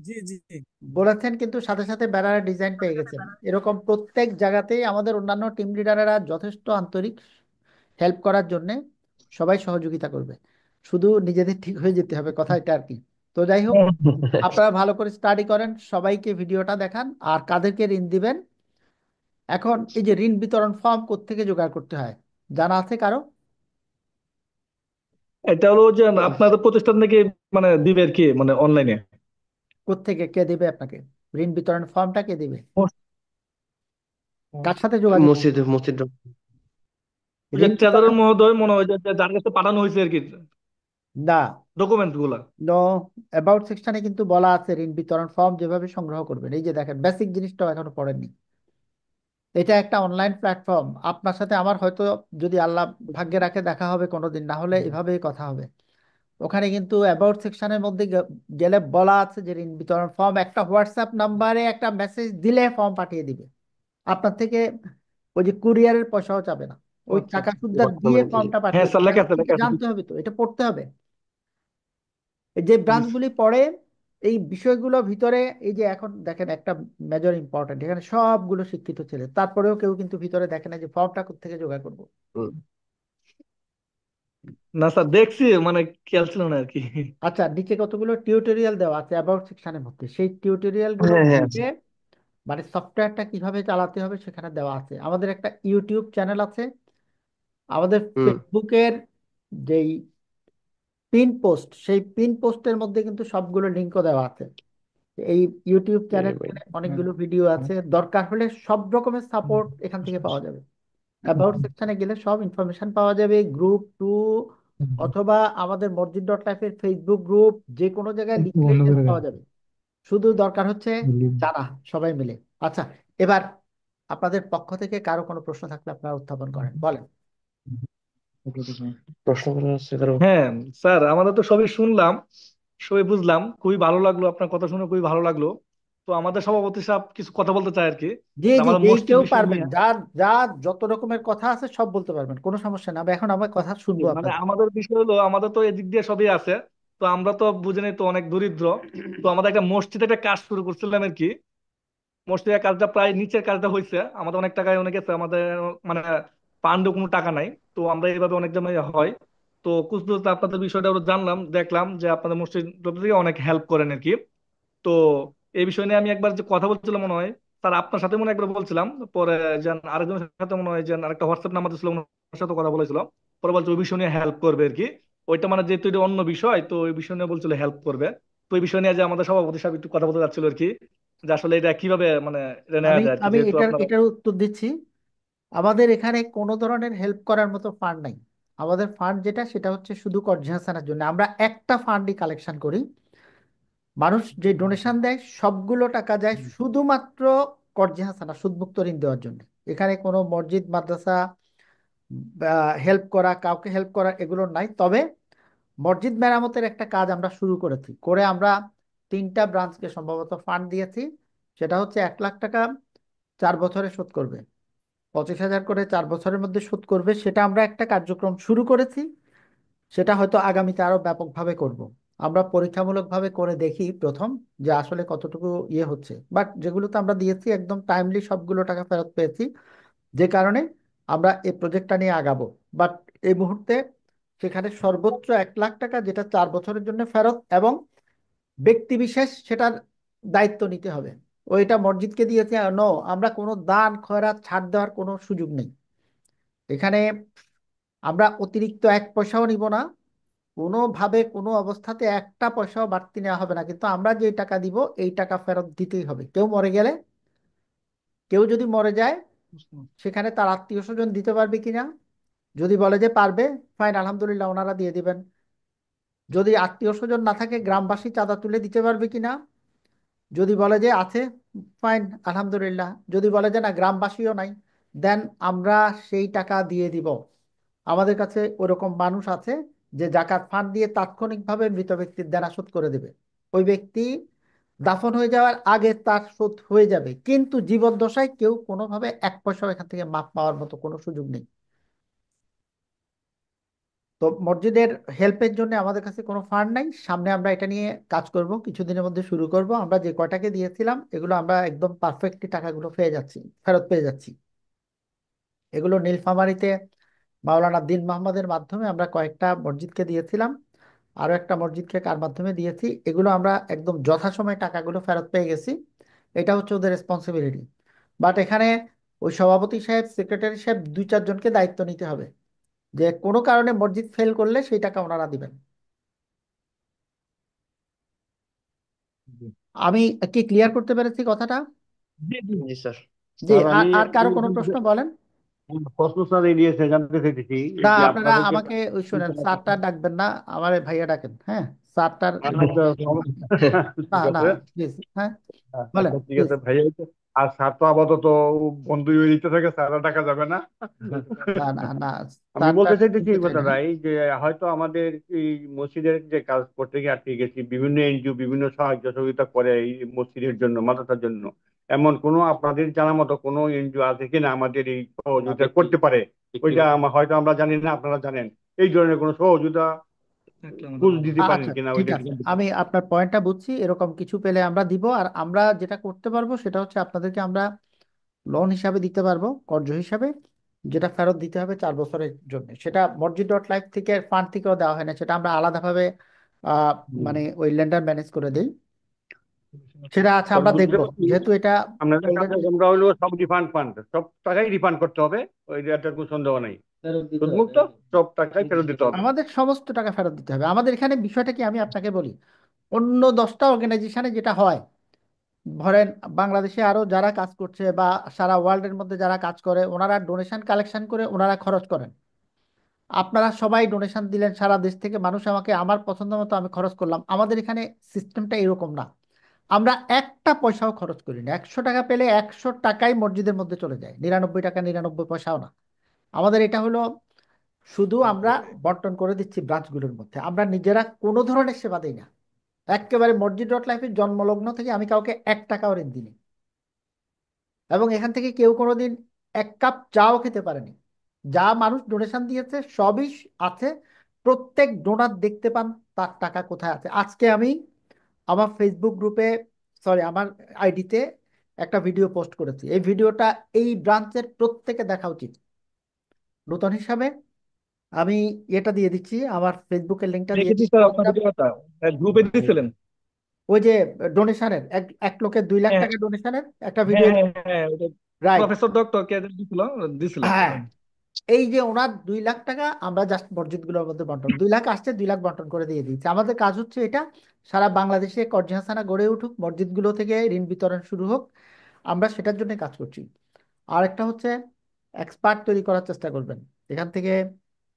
জি জি জি। বলেছেন, কিন্তু সাথে সাথে ব্যানারের ডিজাইন পেয়ে গেছেন। এরকম প্রত্যেক জায়গাতেই আমাদের অন্যান্য টিম লিডারেরা যথেষ্ট আন্তরিক, হেল্প করার জন্য সবাই সহযোগিতা করবে। শুধু নিজেদের ঠিক হয়ে যেতে হবে, কথা এটা আর কি। তো যাই হোক, আপনারা ভালো করে স্টাডি করেন, সবাইকে ভিডিওটা দেখান। আর কাদেরকে ঋণ দিবেন, এখন এই যে ঋণ বিতরণ ফর্ম কোত্থেকে জোগাড় করতে হয় জানা আছে কারো? এটা হলো যে আপনাদের প্রতিষ্ঠান থেকে মানে দিবে আর কি, মানে অনলাইনে। কোত্থেকে কে দিবে আপনাকে ঋণ বিতরণ ফর্মটা? কে দিবে? কার সাথে যোগাযোগ? মসজিদ মসজিদ ওই যে ঋণ ট্রেজারার বিতরণ মহোদয় মনে হয় যে যার কাছে পাঠানো হয়েছে আর কি না, ডকুমেন্ট গুলা। নো। অ্যাবাউট সেকশনে কিন্তু বলা আছে ঋণ বিতরণ ফর্ম যেভাবে সংগ্রহ করবেন। এই যে দেখেন, বেসিক জিনিসটাও এখনো পড়েননি। এটা একটা অনলাইন প্ল্যাটফর্ম। আপনার সাথে আমার হয়তো, যদি আল্লাহ ভাগ্যে রাখে, দেখা হবে কোনোদিন, না হলে এভাবেই কথা হবে। ওখানে কিন্তু অ্যাবাউট সেকশনের মধ্যে গেলে বলা আছে যে ঋণ বিতরণ ফর্ম, একটা হোয়াটসঅ্যাপ নাম্বারে একটা মেসেজ দিলে ফর্ম পাঠিয়ে দিবে আপনার থেকে। ওই যে কুরিয়ারের পয়সাও চাবে না, ওই আচ্ছা টাকা আচ্ছা। সুদ্ধা দিয়ে ফর্মটা হ্যাঁ পাঠিয়ে স্যার, দিবে। লেখা আছে আপনাকে লেখা আছে। জানতে হবে, তো এটা পড়তে হবে। এই যে ব্রাঞ্চগুলি পড়ে এই বিষয়গুলো ভিতরে, এই যে এখন দেখেন একটা মেজর ইম্পর্টেন্ট, এখানে সবগুলো শিক্ষিত ছেলে, তারপরেও কেউ কিন্তু ভিতরে দেখে না যে ফর্মটা কোত্থেকে জোগাড় করবো। না স্যার, দেখছি, মানে খেয়াল ছিল না আর কি। আচ্ছা, নিচে কতগুলো টিউটোরিয়াল দেওয়া আছে অ্যাবাউট সেকশনের মধ্যে, সেই টিউটোরিয়াল গুলো হ্যাঁ হ্যাঁ থেকে মানে সফটওয়্যারটা কিভাবে চালাতে হবে সেখানে দেওয়া আছে। আমাদের একটা ইউটিউব চ্যানেল আছে, আমাদের হুম ফেসবুকের যেই পিন পোস্ট, সেই পিন পোস্টের মধ্যে কিন্তু সবগুলো লিঙ্কও দেওয়া আছে। এই ইউটিউব এই ভাই। চ্যানেলে অনেকগুলো ভিডিও আছে, দরকার হলে সব রকমের সাপোর্ট এখান থেকে পাওয়া যাবে। অ্যাবাউট সেকশনে গেলে সব ইনফরমেশন পাওয়া যাবে। গ্রুপ 2 অথবা আমাদের মসজিদ ডট লাইফের ফেসবুক গ্রুপ, যে কোনো জায়গায় লিখলেই কিন্তু পাওয়া যাবে। শুধু দরকার হচ্ছে জানা, সবাই মিলে। আচ্ছা, এবার আপনাদের পক্ষ থেকে কারো কোনো প্রশ্ন থাকলে আপনারা উত্থাপন করেন, বলেন। প্রশ্ন করা আছে কারো? হ্যাঁ স্যার, আমাদের তো সবই শুনলাম, সবই বুঝলাম, খুবই ভালো লাগলো, আপনার কথা শুনে খুবই ভালো লাগলো। তো আমাদের সভাপতি সাহেব কিছু কথা বলতে চায় আর কি, জি জি, আমাদের যেই মসজিদ কেউ বিষয় পারবেন, নিয়ে। যার যার যত রকমের কথা আছে সব বলতে পারবেন, কোনো সমস্যা না। এখন আমার কথা শুনবো মানে আপনাদের। আমাদের বিষয় হলো, আমাদের তো এদিক দিয়ে সবই আছে। তো আমরা তো বুঝে তো অনেক দরিদ্র। তো আমাদের একটা মসজিদে একটা কাজ শুরু করছিলাম আর কি। মসজিদের কাজটা প্রায় নিচের কাজটা হয়েছে, আমাদের অনেক টাকায় অনেক গেছে আমাদের, মানে ফান্ডও কোনো টাকা নাই। তো আমরা এইভাবে অনেক জন্য হয়। তো খুঁজতে খুঁজতে আপনাদের বিষয়টা আরো জানলাম, দেখলাম যে আপনাদের মসজিদ থেকে অনেক হেল্প করেন আর কি। তো এই বিষয় নিয়ে আমি একবার যে কথা বলছিলাম মনে হয়, স্যার আপনার সাথে মনে হয় একবার বলছিলাম, পরে যে আরেকজনের সাথে মনে হয় যে আরেকটা হোয়াটসঅ্যাপ নাম্বার ছিল, ওনার সাথে কথা বলেছিল। পরে বলছে ওই বিষয় নিয়ে হেল্প করবে আর কি। ওইটা মানে যেহেতু এটা অন্য বিষয়, তো ওই বিষয় নিয়ে বলছিল হেল্প করবে। তো এই বিষয় নিয়ে যে আমাদের সভাপতি সাহেব একটু কথা বলতে যাচ্ছিল আর কি, যে আসলে এটা কিভাবে মানে এটা নেওয়া আমি যায় আর কি, আমি যেহেতু এটার আপনারা। এটার উত্তর দিচ্ছি। আমাদের এখানে কোনো ধরনের হেল্প করার মতো ফান্ড নাই। আমাদের ফান্ড যেটা, সেটা হচ্ছে শুধু কর্জি হাসানের জন্য। আমরা একটা ফান্ডই কালেকশন করি। মানুষ যে ডোনেশন দেয় সবগুলো টাকা যায় শুধুমাত্র কর্জি হাসানা, সুদমুক্ত ঋণ দেওয়ার জন্য। এখানে কোনো মসজিদ মাদ্রাসা হেল্প করা, কাউকে হেল্প করা, এগুলো নাই। তবে মসজিদ মেরামতের একটা কাজ আমরা শুরু করেছি, করে আমরা 3টা ব্রাঞ্চকে সম্ভবত ফান্ড দিয়েছি। সেটা হচ্ছে 1 লাখ টাকা 4 বছরে শোধ করবে, 25,000 করে 4 বছরের মধ্যে শোধ করবে। সেটা আমরা একটা কার্যক্রম শুরু করেছি, সেটা হয়তো আগামীতে আরো ব্যাপকভাবে করব। আমরা পরীক্ষামূলকভাবে করে দেখি প্রথম, যে আসলে কতটুকু ইয়ে হচ্ছে। বাট যেগুলোতে আমরা দিয়েছি একদম টাইমলি সবগুলো টাকা ফেরত পেয়েছি, যে কারণে আমরা এই প্রজেক্টটা নিয়ে আগাবো। বাট এই মুহূর্তে সেখানে সর্বোচ্চ 1 লাখ টাকা, যেটা 4 বছরের জন্য ফেরত, এবং ব্যক্তি বিশেষ সেটার দায়িত্ব নিতে হবে। ওইটা মসজিদকে দিয়েছে, নো, আমরা কোনো দান খয়রাত ছাড় দেওয়ার কোনো সুযোগ নেই এখানে। আমরা অতিরিক্ত 1 পয়সাও নিব না, কোনোভাবে কোনো অবস্থাতে 1টা পয়সাও বাড়তি নেওয়া হবে না। কিন্তু আমরা যে টাকা দিব, এই টাকা ফেরত দিতেই হবে। কেউ মরে গেলে, কেউ যদি মরে যায়, সেখানে তার আত্মীয় স্বজন দিতে পারবে কিনা, যদি বলে যে পারবে, ফাইন, আলহামদুলিল্লাহ, ওনারা দিয়ে দিবেন। যদি আত্মীয় স্বজন না থাকে, গ্রামবাসী চাঁদা তুলে দিতে পারবে কিনা, যদি বলে যে আছে, ফাইন, আলহামদুলিল্লাহ। যদি বলে যে না, গ্রামবাসীও নাই, দেন আমরা সেই টাকা দিয়ে দিব। আমাদের কাছে ওরকম মানুষ আছে যে জাকাত ফান্ড দিয়ে তাৎক্ষণিকভাবে মৃত ব্যক্তির দেনা শোধ করে দেবে। ওই ব্যক্তি দাফন হয়ে যাওয়ার আগে তার শোধ হয়ে যাবে, কিন্তু জীবদ্দশায় কেউ কোনোভাবে 1 পয়সাও এখান থেকে মাপ পাওয়ার মতো কোনো সুযোগ নেই। তো মসজিদের হেল্পের জন্য আমাদের কাছে কোনো ফান্ড নাই। সামনে আমরা এটা নিয়ে কাজ করব, কিছুদিনের মধ্যে শুরু করব। আমরা যে কয়টাকে দিয়েছিলাম, এগুলো আমরা একদম পারফেক্টলি টাকাগুলো পেয়ে যাচ্ছি, ফেরত পেয়ে যাচ্ছি। এগুলো নীলফামারীতে মাওলানা দিন মোহাম্মদের মাধ্যমে আমরা কয়েকটা মসজিদকে দিয়েছিলাম, আরো একটা মসজিদকে কার মাধ্যমে দিয়েছি। এগুলো আমরা একদম যথাসময়ে টাকাগুলো ফেরত পেয়ে গেছি। এটা হচ্ছে ওদের রেসপন্সিবিলিটি। বাট এখানে ওই সভাপতি সাহেব, সেক্রেটারি সাহেব, 2-4 জনকে দায়িত্ব নিতে হবে, যে কোনো কারণে মসজিদ ফেল করলে সেই টাকা ওনারা দিবেন। আমি কি ক্লিয়ার করতে পেরেছি কথাটা? জি জি। জি স্যার। জি। স্যার আর আমি আর কারো কোনো প্রশ্ন বলেন? প্রশ্ন স্যার এড়িয়েছে জানতে চাইতেছি না, যে আপনারা আপনাদেরকে আমাকে ওই শুনেন, স্যারটা ডাকবেন না, আমার ভাইয়া ডাকেন। হ্যাঁ, স্যারটার আচ্ছা, না ঠিক না, আছে। প্লিজ, হ্যাঁ, বলেন আচ্ছা ঠিক প্লিজ। আছে ভাইয়া, আর স্যার তো আপাতত বন্ধুই হয়ে দিতে থাকে, স্যার টাকা যাবে না। না না না, আমি স্যারটা বলতে চাইতেছি শুনতে এই চাই না। কথাটাই যে হয়তো আমাদের এই মসজিদের যে কাজ করতে গিয়ে আটকে গেছি, বিভিন্ন এনজিও বিভিন্ন সাহায্য সহযোগিতা করে এই মসজিদের জন্য, মাদ্রাসার জন্য। এমন কোনো আপনাদের জানা মতো কোনো এনজিও আছে কিনা আমাদের এই সহযোগিতা করতে পারে? ওইটা হয়তো আমরা জানি না, আপনারা জানেন। এই ধরনের কোনো সহযোগিতা থাকলে আমাদের খোঁজ ভালো দিতে হয়। পারেন আচ্ছা, কিনা, ঠিক ওইটা একটু আছে, জানতে আমি চাই। আপনার পয়েন্টটা বুঝছি। এরকম কিছু পেলে আমরা দিব। আর আমরা যেটা করতে পারবো সেটা হচ্ছে আপনাদেরকে আমরা লোন হিসাবে দিতে পারবো, কর্জ হিসাবে, যেটা ফেরত দিতে হবে 4 বছরের জন্য। সেটা মসজিদ.লাইফ থেকে, ফান্ড থেকেও দেওয়া হয় না, সেটা আমরা আলাদাভাবে আহ মানে ওই লেন্ডার ম্যানেজ করে দিই। সেটা আচ্ছা, স্যার আমরা বুঝতে দেখবো, পারছি যেহেতু এটা আপনাদের অলরেডি। কার্যক্রমটা হলো সব রিফান্ড ফান্ড, সব টাকাই রিফান্ড করতে হবে, ওই এটার কোনো সন্দেহ নাই। সুদমুক্ত সব টাকাই ফেরত দিতে হবে। আমাদের সমস্ত টাকা ফেরত দিতে হবে। আমাদের এখানে বিষয়টা কি, আমি আপনাকে বলি, অন্য 10টা অর্গানাইজেশনে যেটা হয়, ধরেন বাংলাদেশে আরো যারা কাজ করছে বা সারা ওয়ার্ল্ডের মধ্যে যারা কাজ করে, ওনারা ডোনেশন কালেকশন করে ওনারা খরচ করেন। আপনারা সবাই ডোনেশন দিলেন, সারা দেশ থেকে মানুষ আমাকে আমার পছন্দ মতো আমি খরচ করলাম। আমাদের এখানে সিস্টেমটা এরকম না। আমরা 1টা পয়সাও খরচ করি না। 100 টাকা পেলে 100 টাকাই মসজিদের মধ্যে চলে যায়, 99 টাকা 99 পয়সাও না। আমাদের এটা হলো, শুধু আমরা বন্টন করে দিচ্ছি ব্রাঞ্চগুলোর মধ্যে, আমরা নিজেরা কোনো ধরনের সেবা দিই না। একেবারে মসজিদ.লাইফের জন্মলগ্ন থেকে আমি কাউকে 1 টাকাও ঋণ দিইনি, এবং এখান থেকে কেউ কোনোদিন 1 কাপ চাও খেতে পারেনি। যা মানুষ ডোনেশন দিয়েছে সবই আছে, প্রত্যেক ডোনার দেখতে পান তার টাকা কোথায় আছে। আজকে আমি আমার ফেসবুক গ্রুপে, সরি, আমার আইডিতে একটা ভিডিও পোস্ট করেছি। এই ভিডিওটা এই ব্রাঞ্চের প্রত্যেকে দেখা উচিত। নতুন হিসাবে আমি এটা দিয়ে দিচ্ছি, আমার ফেসবুকের লিঙ্কটা দিয়ে দেখেছি দিচ্ছি। স্যার আপনার ভিডিওটা, গ্রুপে দিয়েছিলেন। ওই যে ডোনেশনের এক লোকের 2 লাখ হ্যাঁ টাকা ডোনেশনের একটা হ্যাঁ ভিডিও। হ্যাঁ হ্যাঁ, ওটা রাইট। প্রফেসর ডক্টর কে দিছিল, দিছিল। হ্যাঁ, এই যে ওনার 2 লাখ টাকা আমরা জাস্ট মসজিদগুলোর মধ্যে বন্টন, 2 লাখ আসছে, 2 লাখ বন্টন করে দিয়ে দিয়েছি। আমাদের কাজ হচ্ছে এটা, সারা বাংলাদেশে কর্জিহাসানা গড়ে উঠুক, মসজিদগুলো থেকে ঋণ বিতরণ শুরু হোক, আমরা সেটার জন্য কাজ করছি। আর একটা হচ্ছে, এক্সপার্ট তৈরি করার চেষ্টা করবেন এখান থেকে।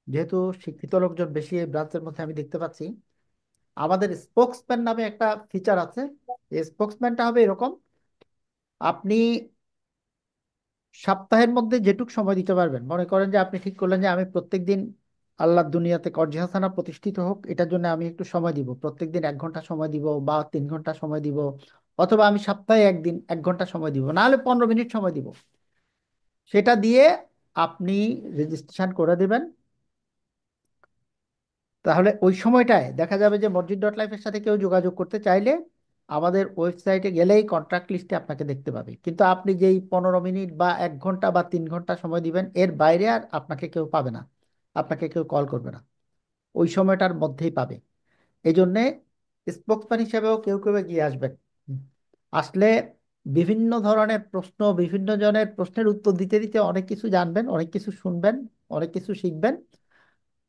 যেহেতু শিক্ষিত লোকজন বেশি এই ব্রাঞ্চের মধ্যে আমি দেখতে পাচ্ছি, আমাদের স্পোক্সম্যান নামে একটা ফিচার আছে। এই স্পোক্সম্যানটা হবে এরকম, আপনি সপ্তাহের মধ্যে যেটুক সময় দিতে পারবেন, মনে করেন যে আপনি ঠিক করলেন যে আমি প্রত্যেকদিন আল্লাহর দুনিয়াতে কর্জি হাসানা প্রতিষ্ঠিত হোক, এটার জন্য আমি একটু সময় দিব, প্রত্যেকদিন 1 ঘন্টা সময় দিব বা 3 ঘন্টা সময় দিব, অথবা আমি সপ্তাহে একদিন 1 ঘন্টা সময় দিব, না হলে 15 মিনিট সময় দিব। সেটা দিয়ে আপনি রেজিস্ট্রেশন করে দিবেন। তাহলে ওই সময়টায় দেখা যাবে যে মসজিদ.লাইফের সাথে কেউ যোগাযোগ করতে চাইলে আমাদের ওয়েবসাইটে গেলেই কন্ট্রাক্ট লিস্টে আপনাকে দেখতে পাবে। কিন্তু আপনি যেই 15 মিনিট বা 1 ঘন্টা বা 3 ঘন্টা সময় দিবেন, এর বাইরে আর আপনাকে কেউ পাবে না, আপনাকে কেউ কল করবে না, ওই সময়টার মধ্যেই পাবে। এই জন্যে স্পোকসম্যান হিসেবেও কেউ কেউ এগিয়ে আসবেন। হুম। আসলে বিভিন্ন ধরনের প্রশ্ন, বিভিন্ন জনের প্রশ্নের উত্তর দিতে দিতে অনেক কিছু জানবেন, অনেক কিছু শুনবেন, অনেক কিছু শিখবেন।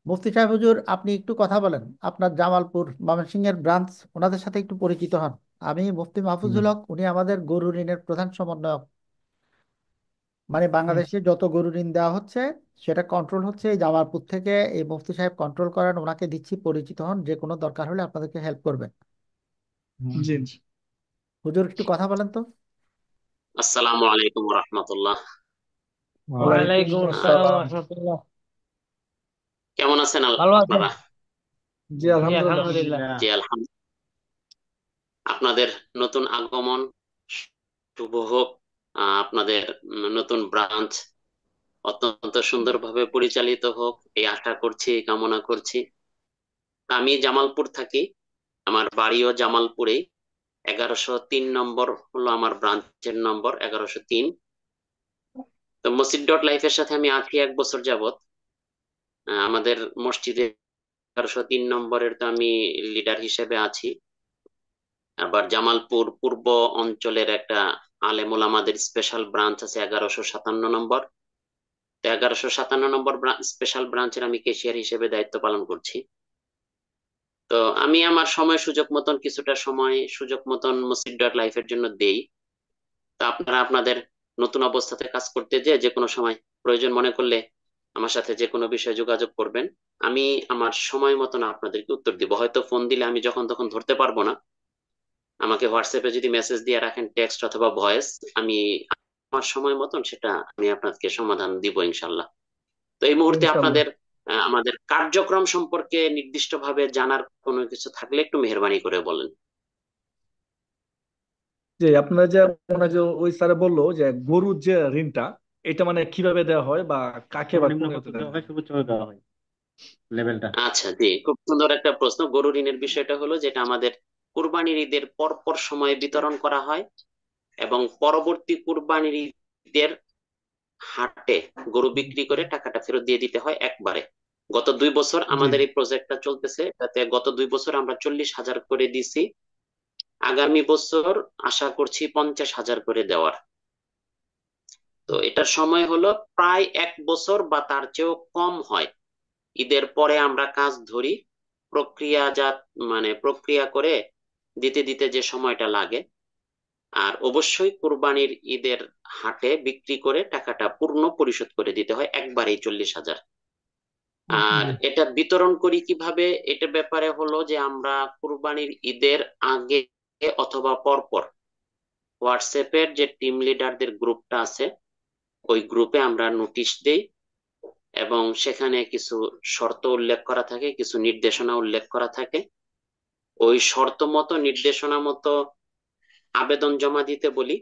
মুফতি সাহেব হুজুর, আপনি একটু কথা বলেন, আপনার জামালপুর ময়মনসিংহের ব্রাঞ্চ, ওনাদের সাথে একটু পরিচিত হন। আমি মুফতি মাহফুজুল হক, উনি আমাদের গরু ঋণের প্রধান সমন্বয়ক। মানে বাংলাদেশে যত গরু ঋণ দেওয়া হচ্ছে সেটা কন্ট্রোল হচ্ছে এই জামালপুর থেকে। এই মুফতি সাহেব কন্ট্রোল করেন, ওনাকে দিচ্ছি, পরিচিত হন, যে কোনো দরকার হলে আপনাদেরকে হেল্প করবেন। জি। হুজুর একটু কথা বলেন তো। আসসালামু আলাইকুম রহমতুল্লাহ। ওয়ালাইকুম ওয়ালাইকুম আসসালাম। আসসালাম রাহমাতুল্লাহ। কেমন আছেন ভালো আছেন? আপনারা? জি জি আলহামদুলিল্লাহ। আলহামদুলিল্লাহ। জি আলহামদুলিল্লাহ। আপনাদের নতুন আগমন শুভ হোক। আপনাদের নতুন ব্রাঞ্চ অত্যন্ত সুন্দরভাবে পরিচালিত হোক, এই আশা করছি, কামনা করছি। আমি জামালপুর থাকি, আমার বাড়িও জামালপুরেই। 1103 নম্বর হলো আমার ব্রাঞ্চের নম্বর, 1103। তো মসজিদ.লাইফের সাথে আমি আছি 1 বছর যাবত। আমাদের মসজিদে 1103 নম্বরের তো আমি লিডার হিসেবে আছি। আবার জামালপুর পূর্ব অঞ্চলের একটা আলেম ওলামাদের স্পেশাল ব্রাঞ্চ আছে 1157 নম্বর। তো 1157 নম্বর স্পেশাল ব্রাঞ্চের আমি ক্যাশিয়ার হিসেবে দায়িত্ব পালন করছি। তো আমি আমার সময় সুযোগ মতন, কিছুটা সময় সুযোগ মতন মসজিদ.লাইফের জন্য দেই। তো আপনারা আপনাদের নতুন অবস্থাতে কাজ করতে যে কোনো সময় প্রয়োজন মনে করলে আমার সাথে যে কোনো বিষয়ে যোগাযোগ করবেন। আমি আমার সময় মতন আপনাদেরকে উত্তর দিব। হয়তো ফোন দিলে আমি যখন তখন ধরতে পারবো না, আমাকে হোয়াটসঅ্যাপে যদি মেসেজ দিয়ে রাখেন, টেক্সট অথবা ভয়েস, আমি আমার সময় মতন সেটা আমি আপনাকে সমাধান দিব ইনশাল্লাহ। তো এই মুহূর্তে ইনশাআল্লাহ। আপনাদের আমাদের কার্যক্রম সম্পর্কে নির্দিষ্টভাবে জানার কোনো কিছু থাকলে একটু মেহরবানি করে বলেন। যে আপনারা যে মানে যে ওই স্যারে বললো যে গরুর যে ঋণটা, এটা মানে কিভাবে দেওয়া হয় বা কাকে বা সর্বনিম্ন কোন কত দেওয়া হয়, সর্বোচ্চ কত দেওয়া হয়, লেভেলটা? আচ্ছা, জি, খুব সুন্দর একটা প্রশ্ন। গরু ঋণের বিষয়টা হলো যেটা আমাদের কুরবানির ঈদের পর পর সময়ে বিতরণ করা হয়, এবং পরবর্তী কুরবানির ঈদের হাটে গরু বিক্রি করে টাকাটা ফেরত দিয়ে দিতে হয় একবারে। গত 2 বছর জি। আমাদের এই প্রজেক্টটা চলতেছে, তাতে গত 2 বছর আমরা 40,000 করে দিছি। আগামী বছর আশা করছি 50,000 করে দেওয়ার। তো এটার সময় হলো প্রায় 1 বছর বা তার চেয়েও কম হয়। ঈদের পরে আমরা কাজ ধরি, প্রক্রিয়াজাত মানে প্রক্রিয়া করে দিতে দিতে যে সময়টা লাগে। আর অবশ্যই কুরবানির ঈদের হাটে বিক্রি করে টাকাটা পূর্ণ পরিশোধ করে দিতে হয় একবারেই 40,000। আর এটা বিতরণ করি কিভাবে, এটা ব্যাপারে হলো যে আমরা কুরবানির ঈদের আগে অথবা পরপর হোয়াটসঅ্যাপের যে টিম লিডারদের গ্রুপটা আছে, ওই গ্রুপে আমরা নোটিশ দেই, এবং সেখানে কিছু শর্ত উল্লেখ করা থাকে, কিছু নির্দেশনা উল্লেখ করা থাকে। ওই শর্ত মতো, নির্দেশনা মতো আবেদন জমা দিতে বলি।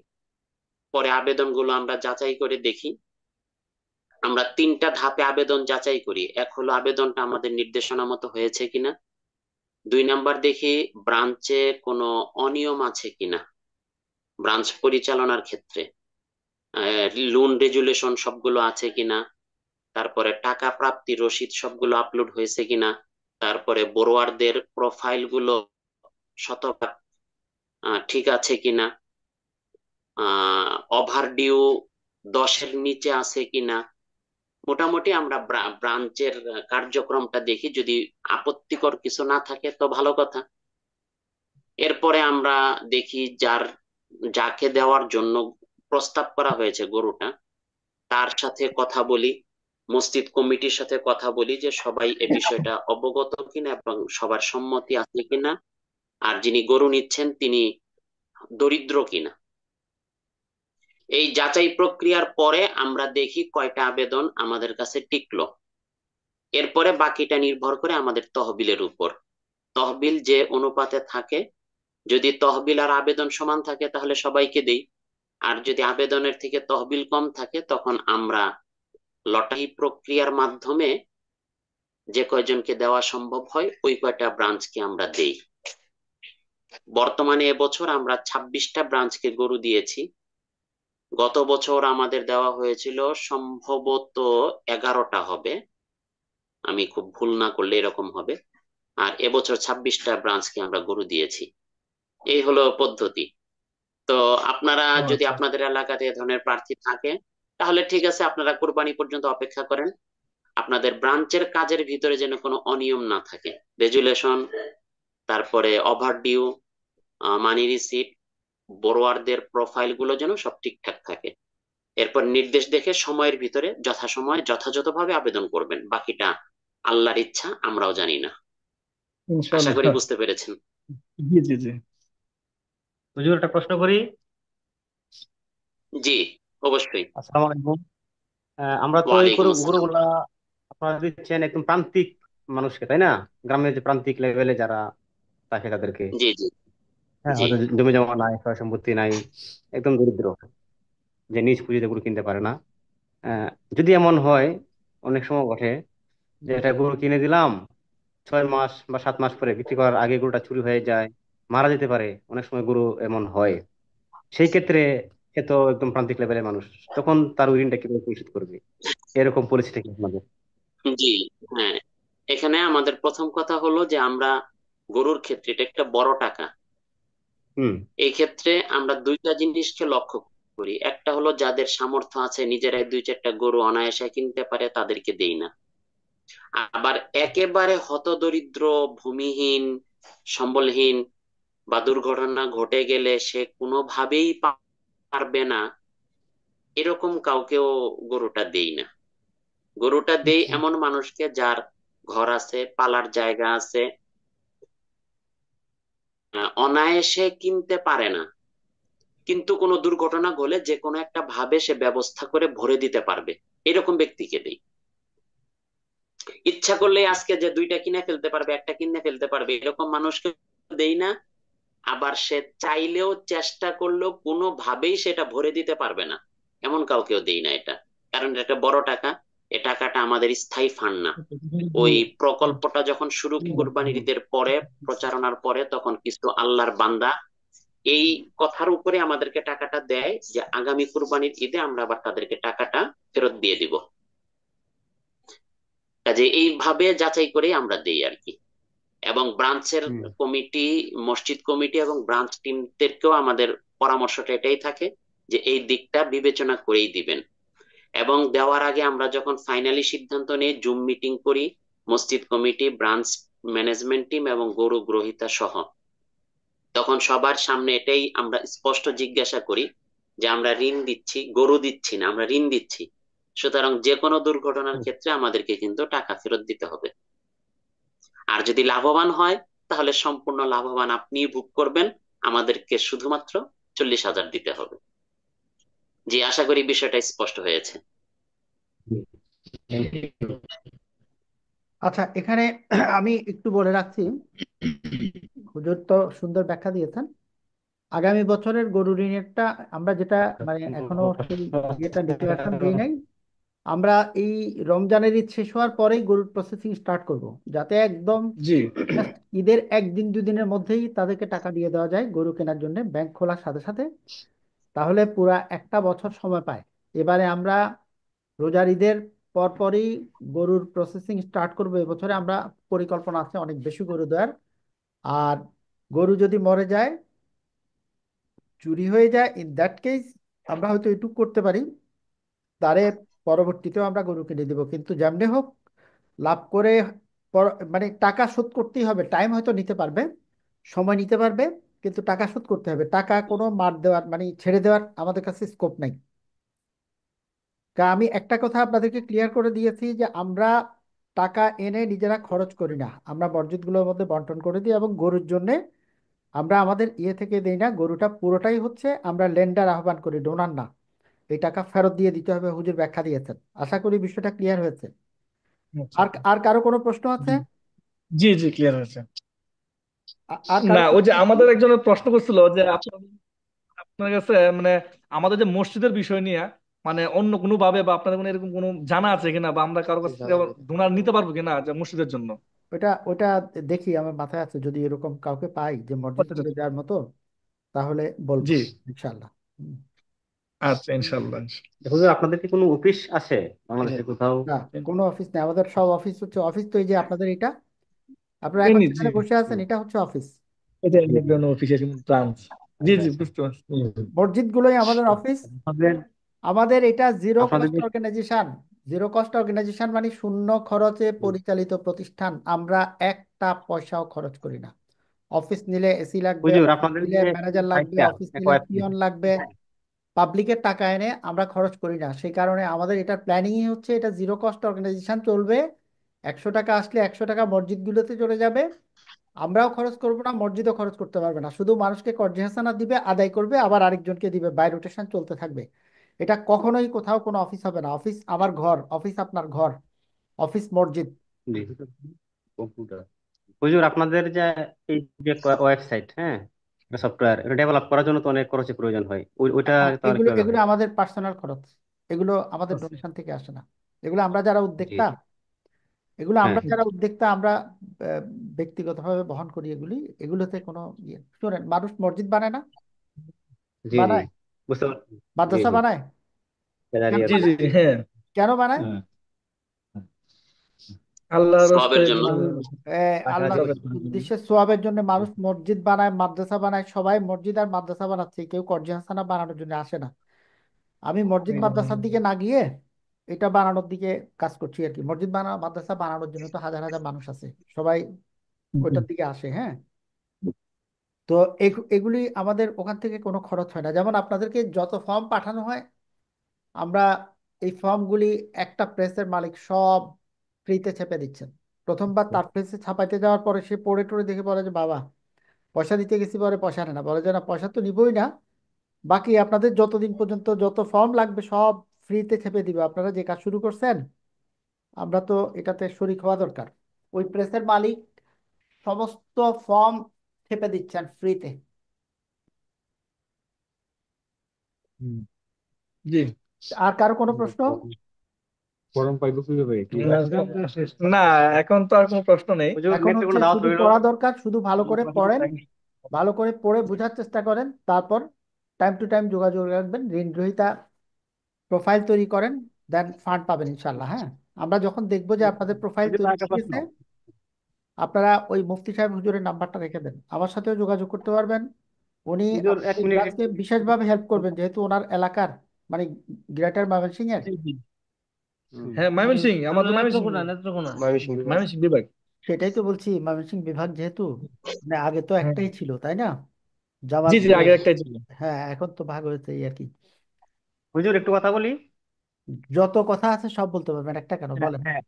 পরে আবেদনগুলো আমরা যাচাই করে দেখি। আমরা 3টা ধাপে আবেদন যাচাই করি। এক হলো আবেদনটা আমাদের নির্দেশনা মতো হয়েছে কিনা। 2 নাম্বার দেখি ব্রাঞ্চে কোনো অনিয়ম আছে কিনা, ব্রাঞ্চ পরিচালনার ক্ষেত্রে লোন রেজুলেশন সবগুলো আছে কিনা, তারপরে টাকা প্রাপ্তি রসিদ সবগুলো আপলোড হয়েছে কিনা, তারপরে বড়োয়ারদের প্রোফাইল গুলো শতভাগ ঠিক আছে কিনা, ওভারডিউ 10-এর নিচে আছে কিনা। মোটামুটি আমরা ব্রাঞ্চের কার্যক্রমটা দেখি, যদি আপত্তিকর কিছু না থাকে তো ভালো কথা। এরপরে আমরা দেখি যাকে দেওয়ার জন্য প্রস্তাব করা হয়েছে গরুটা, তার সাথে কথা বলি, মসজিদ কমিটির সাথে কথা বলি যে সবাই এ বিষয়টা অবগত কিনা এবং সবার সম্মতি আছে কিনা, আর যিনি গরু নিচ্ছেন তিনি দরিদ্র কিনা। এই যাচাই প্রক্রিয়ার পরে আমরা দেখি কয়টা আবেদন আমাদের কাছে টিকলো। এরপরে বাকিটা নির্ভর করে আমাদের তহবিলের উপর। তহবিল যে অনুপাতে থাকে, যদি তহবিল আর আবেদন সমান থাকে তাহলে সবাইকে দেই। আর যদি আবেদনের থেকে তহবিল কম থাকে তখন আমরা লটারি প্রক্রিয়ার মাধ্যমে যে কয়জনকে দেওয়া সম্ভব হয় ওই কয়টা ব্রাঞ্চকে আমরা দেই। বর্তমানে এবছর আমরা 26টা ব্রাঞ্চকে গরু দিয়েছি। গত বছর আমাদের দেওয়া হয়েছিল সম্ভবত 11টা হবে, আমি খুব ভুল না করলে এরকম হবে। আর এবছর 26টা ব্রাঞ্চকে আমরা গরু দিয়েছি। এই হলো পদ্ধতি। তো আপনারা ও যদি আচ্ছা। আপনাদের এলাকাতে এ ধরনের প্রার্থী থাকে তাহলে ঠিক আছে, আপনারা কোরবানি পর্যন্ত অপেক্ষা করেন। আপনাদের ব্রাঞ্চের কাজের ভিতরে যেন কোনো অনিয়ম না থাকে, রেজুলেশন, তারপরে ওভারডিউ, মানি রিসিট, বড়োয়ারদের প্রোফাইল গুলো যেন সব ঠিকঠাক থাকে। এরপর নির্দেশ দেখে সময়ের ভিতরে যথাসময়ে যথাযথভাবে আবেদন করবেন। বাকিটা আল্লাহর ইচ্ছা, আমরাও জানি না। আশা ইনশাল্লাহ। করি বুঝতে পেরেছেন। জি জি জি। হুজুর একটা প্রশ্ন করি। জি, অবশ্যই। আসসালামু আলাইকুম। আমরা তো এই ওয়ালাইকুম আসসালাম। গরুগুলা আপনারা দিচ্ছেন একদম প্রান্তিক মানুষকে, তাই না? গ্রামের যে প্রান্তিক লেভেলে যারা থাকে তাদেরকে। জি জি হ্যাঁ, জি হয়তো জমি জমা নাই, সয় সম্পত্তি নাই, একদম দরিদ্র, যে নিজ পুঁজিতে গরু কিনতে পারে না। আহ, যদি এমন হয়, অনেক সময় ঘটে যে এটা গরু কিনে দিলাম, 6 মাস বা 7 মাস পরে বিক্রি করার আগে গরুটা চুরি হয়ে যায়, মারা যেতে পারে, অনেক সময় গরু এমন হয়। সেই ক্ষেত্রে সে তো একদম প্রান্তিক লেভেলের মানুষ, তখন তার ওই ঋণটা কিভাবে পরিশোধ করবে? এরকম পরিস্থিতি কি আপনাদের? জি। হ্যাঁ, এখানে আমাদের প্রথম কথা হলো যে আমরা গরুর ক্ষেত্রে এটা একটা বড় টাকা। হুম। এই ক্ষেত্রে আমরা দুইটা জিনিসকে লক্ষ্য করি। একটা হলো যাদের সামর্থ্য আছে নিজেরাই 2-4টা গরু অনায়াসে কিনতে পারে তাদেরকে দেই না। আবার একেবারে হতদরিদ্র, ভূমিহীন, সম্বলহীন বা দুর্ঘটনা ঘটে গেলে সে কোনোভাবেই পারবে না, এরকম কাউকেও গরুটা দেই না। গরুটা দেই আচ্ছা। এমন মানুষকে যার ঘর আছে, পালার জায়গা আছে, অনায়াসে কিনতে পারে না, কিন্তু কোনো দুর্ঘটনা হলে যে কোনো একটা ভাবে সে ব্যবস্থা করে ভরে দিতে পারবে, এরকম ব্যক্তিকে দেই। ইচ্ছা করলে আজকে যে 2টা কিনে ফেলতে পারবে, একটা কিনে ফেলতে পারবে, এরকম মানুষকে দেই না। আবার সে চাইলেও চেষ্টা করলেও কোনোভাবেই সেটা ভরে দিতে পারবে না, এমন কাউকেও দেই না এটা। কারণ এটা বড় টাকা, এ টাকাটা আমাদের স্থায়ী ফান্ড না। ওই প্রকল্পটা যখন শুরু কোরবানির ঈদের পরে, প্রচারণার পরে, তখন কিছু আল্লাহর বান্দা এই কথার উপরে আমাদেরকে টাকাটা দেয় যে আগামী কোরবানির ঈদে আমরা আবার তাদেরকে টাকাটা ফেরত দিয়ে দিব। কাজে এইভাবে যাচাই করে আমরা দেই আর কি। এবং ব্রাঞ্চের হুম। কমিটি, মসজিদ কমিটি এবং ব্রাঞ্চ টিমদেরকেও আমাদের পরামর্শটা এটাই থাকে যে এই দিকটা বিবেচনা করেই দিবেন। এবং দেওয়ার আগে আমরা যখন ফাইনালি সিদ্ধান্ত নিয়ে জুম মিটিং করি, মসজিদ কমিটি, ব্রাঞ্চ ম্যানেজমেন্ট টিম এবং গরু গ্রহীতা সহ, তখন সবার সামনে এটাই আমরা স্পষ্ট জিজ্ঞাসা করি যে আমরা ঋণ দিচ্ছি, গরু দিচ্ছি না, আমরা ঋণ দিচ্ছি। সুতরাং যে কোনো দুর্ঘটনার ক্ষেত্রে আমাদেরকে কিন্তু টাকা ফেরত দিতে হবে। আর যদি লাভবান হয় তাহলে সম্পূর্ণ লাভবান আপনিই ভোগ করবেন, আমাদেরকে শুধুমাত্র 40,000 দিতে হবে। জি, আশা করি বিষয়টা স্পষ্ট হয়েছে। আচ্ছা, এখানে আমি একটু বলে রাখছি, হুজুর তো সুন্দর ব্যাখ্যা দিয়েছেন। আগামী বছরের গরু ঋণেরটা আমরা যেটা মানে এখনো সেই ইয়েটা ডিক্লারেশন দিই নাই। আমরা এই রমজানের ঈদ শেষ হওয়ার পরেই গরুর প্রসেসিং স্টার্ট করব, যাতে একদম জি just ঈদের 1-2 দিনের মধ্যেই তাদেরকে টাকা দিয়ে দেওয়া যায় গরু কেনার জন্য ব্যাংক খোলার সাথে সাথে। তাহলে পুরা একটা বছর সময় পায়। এবারে আমরা রোজার ঈদের পরপরই গরুর প্রসেসিং স্টার্ট করবো। এবছরে আমরা পরিকল্পনা আছে অনেক বেশি গরু দেওয়ার। আর গরু যদি মরে যায়, চুরি হয়ে যায়, ইন দ্যাট কেস আমরা হয়তো এটুকু করতে পারি, তারে পরবর্তীতেও আমরা গরু কিনে দিব। কিন্তু যেমনি হোক লাভ করে মানে টাকা শোধ করতেই হবে। টাইম হয়তো নিতে পারবে, সময় নিতে পারবে, কিন্তু টাকা শোধ করতে হবে। টাকা কোনো মার দেওয়ার মানে ছেড়ে দেওয়ার আমাদের কাছে স্কোপ নাই। আমি একটা কথা আপনাদেরকে ক্লিয়ার করে দিয়েছি যে আমরা টাকা এনে নিজেরা খরচ করি না, আমরা মসজিদগুলোর মধ্যে বন্টন করে দিই। এবং গরুর জন্য আমরা আমাদের ইয়ে থেকে দেই না, গরুটা পুরোটাই হচ্ছে আমরা লেন্ডার আহ্বান করি, ডোনার না। এই টাকা ফেরত দিয়ে দিতে হবে, হুজুর ব্যাখ্যা দিয়েছেন। আশা করি বিষয়টা ক্লিয়ার হয়েছে। আচ্ছা। আর আর কারো কোনো প্রশ্ন আছে? জি জি, ক্লিয়ার হয়েছে। আর না, কারো ওই কোনো যে প্রশ্ন? আমাদের একজনের প্রশ্ন করছিল যে আপনার কাছে মানে আমাদের যে মসজিদের বিষয় নিয়ে মানে অন্য কোনো ভাবে বা আপনাদের কোনো এরকম কোনো জানা আছে কিনা, বা আমরা কারো কাছ থেকে ডোনার নিতে পারবো কিনা যে মসজিদের জন্য। ওটা দেখি, আমার মাথায় আছে, যদি এরকম কাউকে পাই যে মসজিদ আচ্ছা করে আচ্ছা। দেওয়ার মতো, তাহলে বলবো জি। ইনশাল্লাহ। হুম। আচ্ছা, ইনশাল্লাহ। হুজুর আপনাদের কি কোনো অফিস আছে বাংলাদেশে কোথাও? না, কোনো অফিস নেই আমাদের, সব অফিস হচ্ছে অফিস তো এই যে আপনাদের এটা, আপনারা এখন এমনি জি, যেখানে বসে আছেন এটা হচ্ছে অফিস। এটা এমনি অফিসিয়াল ব্রাঞ্চ। জি আচ্ছা জি, আচ্ছা। বুঝতে পারছি। মসজিদগুলোই আমাদের অফিস। আপনাদের আমাদের এটা জিরো আপনাদের কস্ট যে অর্গানাইজেশন। জিরো কস্ট অর্গানাইজেশন মানে শূন্য খরচে পরিচালিত প্রতিষ্ঠান। আমরা একটা পয়সাও খরচ করি না। অফিস নিলে এসি লাগবে, হুজুর অফিস আপনাদের নিলে যে ম্যানেজার লাগবে, সাইটটা অফিস নিলে পিয়ন লাগবে, পাবলিকের টাকা এনে আমরা খরচ করি না। সেই কারণে আমাদের এটার প্ল্যানিংই হচ্ছে এটা জিরো কস্ট অর্গানাইজেশন চলবে। 100 টাকা আসলে 100 টাকা মসজিদগুলোতে চলে যাবে। আমরাও খরচ করবো না, মসজিদও খরচ করতে পারবে না, শুধু মানুষকে কর্জি হাসানা দিবে, আদায় করবে, আবার আরেকজনকে দিবে, বাই রোটেশন চলতে থাকবে। এটা কখনোই কোথাও কোনো অফিস হবে না। অফিস আমার ঘর, অফিস আপনার ঘর, অফিস মসজিদ। জি কম্পিউটার। হুজুর আপনাদের যে এই যে ওয়েবসাইট, হ্যাঁ, সফটওয়্যার এটা ডেভেলপ করার জন্য তো অনেক খরচের প্রয়োজন হয়, ওইটা তাহলে এগুলো কিভাবে এগুলো হয়? আমাদের পার্সোনাল খরচ। এগুলো আমাদের ডোনেশন থেকে আসে না। এগুলো আমরা যারা জি উদ্যোক্তা, এগুলো হ্যাঁ। আমরা যারা উদ্যোক্তা আমরা আহ, ব্যক্তিগতভাবে বহন করি এগুলি। এগুলোতে কোনো ইয়ে শোনেন, মানুষ মসজিদ বানায় না? জি জি, বানায়। বুঝতে পারছি। জি মাদ্রাসা জি, বানায়। কেন কেদারিয়া জি জি, বানায়? হ্যাঁ। কেন বানায়? আল্লাহর রাস্তে সবের জন্য। এগুলো। আল্লাহ উদ্দেশ্যে সোয়াবের জন্য মানুষ মসজিদ বানায়, মাদ্রাসা বানায়। সবাই মসজিদ আর মাদ্রাসা বানাচ্ছে, কেউ কর্জি হাসানা বানানোর জন্য আসে না। আমি মসজিদ মাদ্রাসার দিকে না গিয়ে এটা বানানোর দিকে কাজ করছি আর কি। মসজিদ মাদ্রাসা বানানোর জন্য তো হাজার হাজার মানুষ আছে, সবাই ওইটার দিকে আসে। হ্যাঁ, তো এগুলি আমাদের ওখান থেকে কোনো খরচ হয় না। যেমন আপনাদেরকে যত ফর্ম পাঠানো হয়, আমরা এই ফর্মগুলি একটা প্রেসের মালিক সব ফ্রিতে ছেপে দিচ্ছেন। প্রথমবার তার প্রেসে ছাপাইতে যাওয়ার পরে সে পড়ে টড়ে দেখে বলে যে বাবা পয়সা দিতে গেছি, পরে পয়সা নেয় না, বলে যে না পয়সা তো নিবই না, বাকি আপনাদের যতদিন পর্যন্ত যত ফর্ম লাগবে সব ফ্রিতে ছেপে দিবে, আপনারা যে কাজ শুরু করছেন। আমরা তো এটাতে শরিক হওয়া দরকার। ওই প্রেসের মালিক সমস্ত ফর্ম ছেপে দিচ্ছেন ফ্রিতে। জি। আর কারো কোনো প্রশ্ন? ফরম পাইবো কিভাবে? না, এখন তো আর কোনো প্রশ্ন নেই। হুজুর এখন নেক্সট হচ্ছে কোনো দাওয়াত শুধু রইল? পড়া দরকার, শুধু ভালো করে পড়েন, ভালো করে পড়ে বোঝার চেষ্টা করেন, তারপর টাইম টু টাইম যোগাযোগ রাখবেন, ঋণ গ্রহীতা প্রোফাইল তৈরি করেন, দেন ফান্ড পাবেন ইনশাল্লাহ। হ্যাঁ, আমরা যখন দেখবো যে আপনাদের প্রোফাইল হুজুর তৈরি একটা হয়ে প্রশ্ন। গেছে, আপনারা ওই মুফতি সাহেব হুজুরের নাম্বারটা রেখে দেন, আমার সাথেও যোগাযোগ করতে পারবেন। উনি হুজুর এক আপনাদের এই মিনিট ব্রাঞ্চকে বিশেষভাবে হেল্প করবেন, যেহেতু ওনার এলাকার মানে গ্রেটার ময়মনসিংহ এর। জি, জি। হুম। হ্যাঁ, ময়মনসিংহ, আমাদের ময়মনসিংহ। ময়মনসিংহ। ময়মনসিংহ বিভাগ। সেটাই তো বলছি, ময়মনসিংহ বিভাগ যেহেতু, মানে আগে তো হ্যাঁ। একটাই ছিল তাই না, জি জামাত জি, আগে একটাই ছিল। হ্যাঁ, এখন তো ভাগ হয়েছে এই আর কি। হুজুর একটু কথা বলি। যত কথা আছে সব বলতে পারবেন, একটা কেন হ্যাঁ বলেন। হ্যাঁ।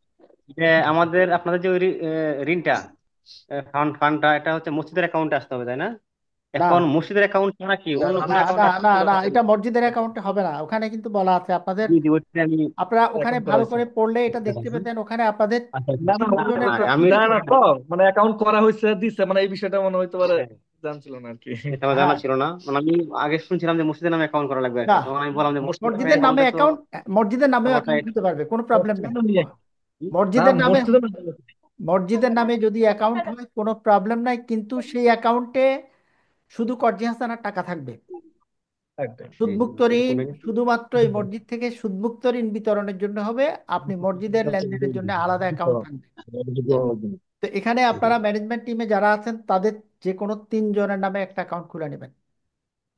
যে আমাদের আপনাদের যে ওই ঋণটা, ফান্ডটা এটা হচ্ছে মসজিদের অ্যাকাউন্টে আসতে হবে তাই না? না এখন মসজিদের অ্যাকাউন্ট ছাড়া কি অন্য না কোনো না অ্যাকাউন্ট না আসতে না, পারবে? এটা মসজিদের অ্যাকাউন্টে হবে না। ওখানে কিন্তু বলা আছে আপনাদের, জি জি, ওইটা আমি আপনারা ওখানে অ্যাকাউন্ট করা ভালো হয়েছে। করে পড়লে এটা দেখতে পেতেন, ওখানে আপনাদের না না, 3 জনের আমি প্রত্যেকে না তো, মানে অ্যাকাউন্ট করা হয়েছে, দিছে, মানে এই বিষয়টা মনে হইতে পারে হ্যাঁ, জানছিল না আর কি। এটা আমার জানা হ্যাঁ, ছিল না, মানে আমি আগে শুনছিলাম যে মসজিদের নামে অ্যাকাউন্ট করা লাগবে আর না কি, তখন আমি বললাম যে মসজিদের নামে মসজিদের নামে অ্যাকাউন্টে তো অ্যাকাউন্ট, মসজিদের নামেও ব্যাপারটা অ্যাকাউন্ট এটা। হতে পারবে, কোনো প্রবলেম নেই। না, মসজিদের নামে, মসজিদে মসজিদের নামে যদি অ্যাকাউন্ট হয় কোনো প্রবলেম নাই, কিন্তু সেই অ্যাকাউন্টে শুধু কর্জি হাসানার টাকা থাকবে। জি জি, সুদমুক্ত এটা ঋণ শুনে শুধুমাত্র এই মসজিদ থেকে সুদমুক্ত ঋণ বিতরণের জন্য হবে। আপনি মসজিদের লেনদেনের জন্য আলাদা অ্যাকাউন্ট থাকবে। তো এখানে আপনারা ম্যানেজমেন্ট টিমে যারা আছেন তাদের যে কোনো 3 জনের নামে একটা অ্যাকাউন্ট খুলে নেবেন,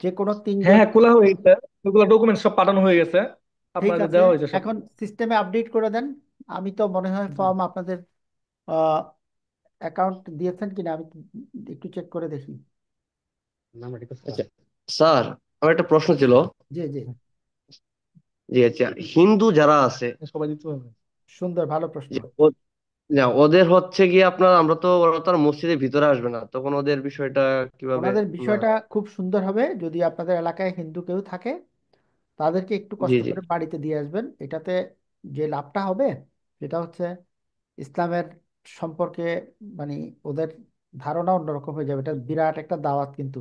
যে কোনো হ্যাঁ 3 জন। হ্যাঁ, খোলা হয়ে গেছে, ওগুলো ডকুমেন্ট সব পাঠানো হয়ে গেছে, ঠিক আপনাকে আছে, দেওয়া হয়েছে সব। এখন সিস্টেমে আপডেট করে দেন। আমি তো মনে হয় ফর্ম আপনাদের অ্যাকাউন্ট দিয়েছেন কিনা আমি একটু চেক করে দেখি। নাম্বার ঠিক আছে। আচ্ছা স্যার, আমার একটা প্রশ্ন ছিল। জি জি, যে আচ্ছা, হিন্দু যারা আছে, সবাই দিতে হবে। সুন্দর, ভালো প্রশ্ন। যে ওদের হচ্ছে গিয়ে আপনার, আমরা তো ওরা তো আর মসজিদের ভিতরে আসবে না, তখন ওদের বিষয়টা কিভাবে ওনাদের আমরা? বিষয়টা খুব সুন্দর হবে, যদি আপনাদের এলাকায় হিন্দু কেউ থাকে তাদেরকে একটু জি কষ্ট জি করে বাড়িতে দিয়ে আসবেন। এটাতে যে লাভটা হবে সেটা হচ্ছে ইসলামের সম্পর্কে মানে ওদের ধারণা অন্যরকম হয়ে যাবে। এটা বিরাট একটা দাওয়াত কিন্তু।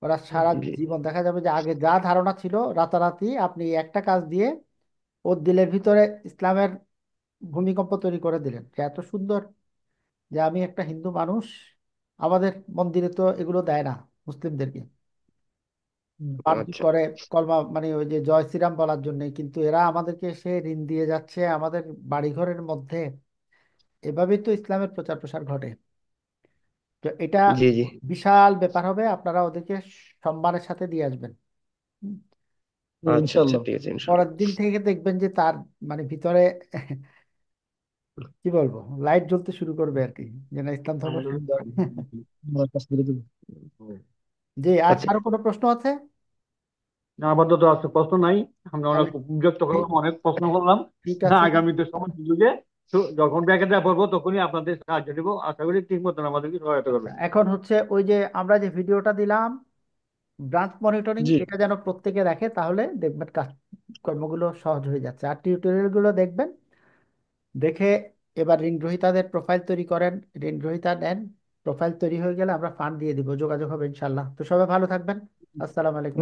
ওরা সারা জি জীবন দেখা যাবে যে আগে যা ধারণা ছিল রাতারাতি আপনি একটা কাজ দিয়ে ওর দিলের ভিতরে ইসলামের ভূমিকম্প তৈরি করে দিলেন। যে এত সুন্দর যে আমি একটা হিন্দু মানুষ, আমাদের মন্দিরে তো এগুলো দেয় না মুসলিমদেরকে, মারধর আচ্ছা করে কলমা মানে ওই যে জয় শ্রীরাম বলার জন্য, কিন্তু এরা আমাদেরকে সে ঋণ দিয়ে যাচ্ছে আমাদের বাড়িঘরের মধ্যে। এভাবেই তো ইসলামের প্রচার প্রসার ঘটে। তো এটা জি জি বিশাল ব্যাপার হবে, আপনারা ওদেরকে সম্মানের সাথে দিয়ে আসবেন। হুম। আচ্ছা আচ্ছা ইনশাল্লাহ। ঠিক আছে ইনশাল্লাহ। পরের দিন থেকে দেখবেন যে তার মানে ভিতরে কি বলবো লাইট জ্বলতে শুরু করবে আর কি, যে না ইসলাম ধর্ম সুন্দর। আমরা কাজ করে দেবো। জি, আর আচ্ছা কারো কোনো প্রশ্ন আছে? আপাতত আছে, প্রশ্ন নাই। আমরা অনেক তাহলে বিরক্ত ঠিক করলাম, অনেক প্রশ্ন করলাম। ঠিক আছে। আগামীতে সময় সুযোগে যখন ব্যাকেটে পড়বো তখনই আপনাদের সাহায্য দিব, আশা করি ঠিক মতন আমাদেরকে সহায়তা আচ্ছা, করবেন। এখন হচ্ছে ওই যে আমরা যে ভিডিওটা দিলাম ব্রাঞ্চ মনিটরিং, জি। এটা যেন প্রত্যেকে দেখে, তাহলে দেখবেন কাজ কর্মগুলো সহজ হয়ে যাচ্ছে। আর টিউটোরিয়াল গুলো দেখবেন, দেখে এবার ঋণ গ্রহীতাদের প্রোফাইল তৈরি করেন, ঋণ গ্রহীতা নেন। প্রোফাইল তৈরি হয়ে গেলে আমরা ফান্ড দিয়ে দিব, যোগাযোগ হবে ইনশাল্লাহ। তো সবাই ভালো থাকবেন। আসসালামু আলাইকুম।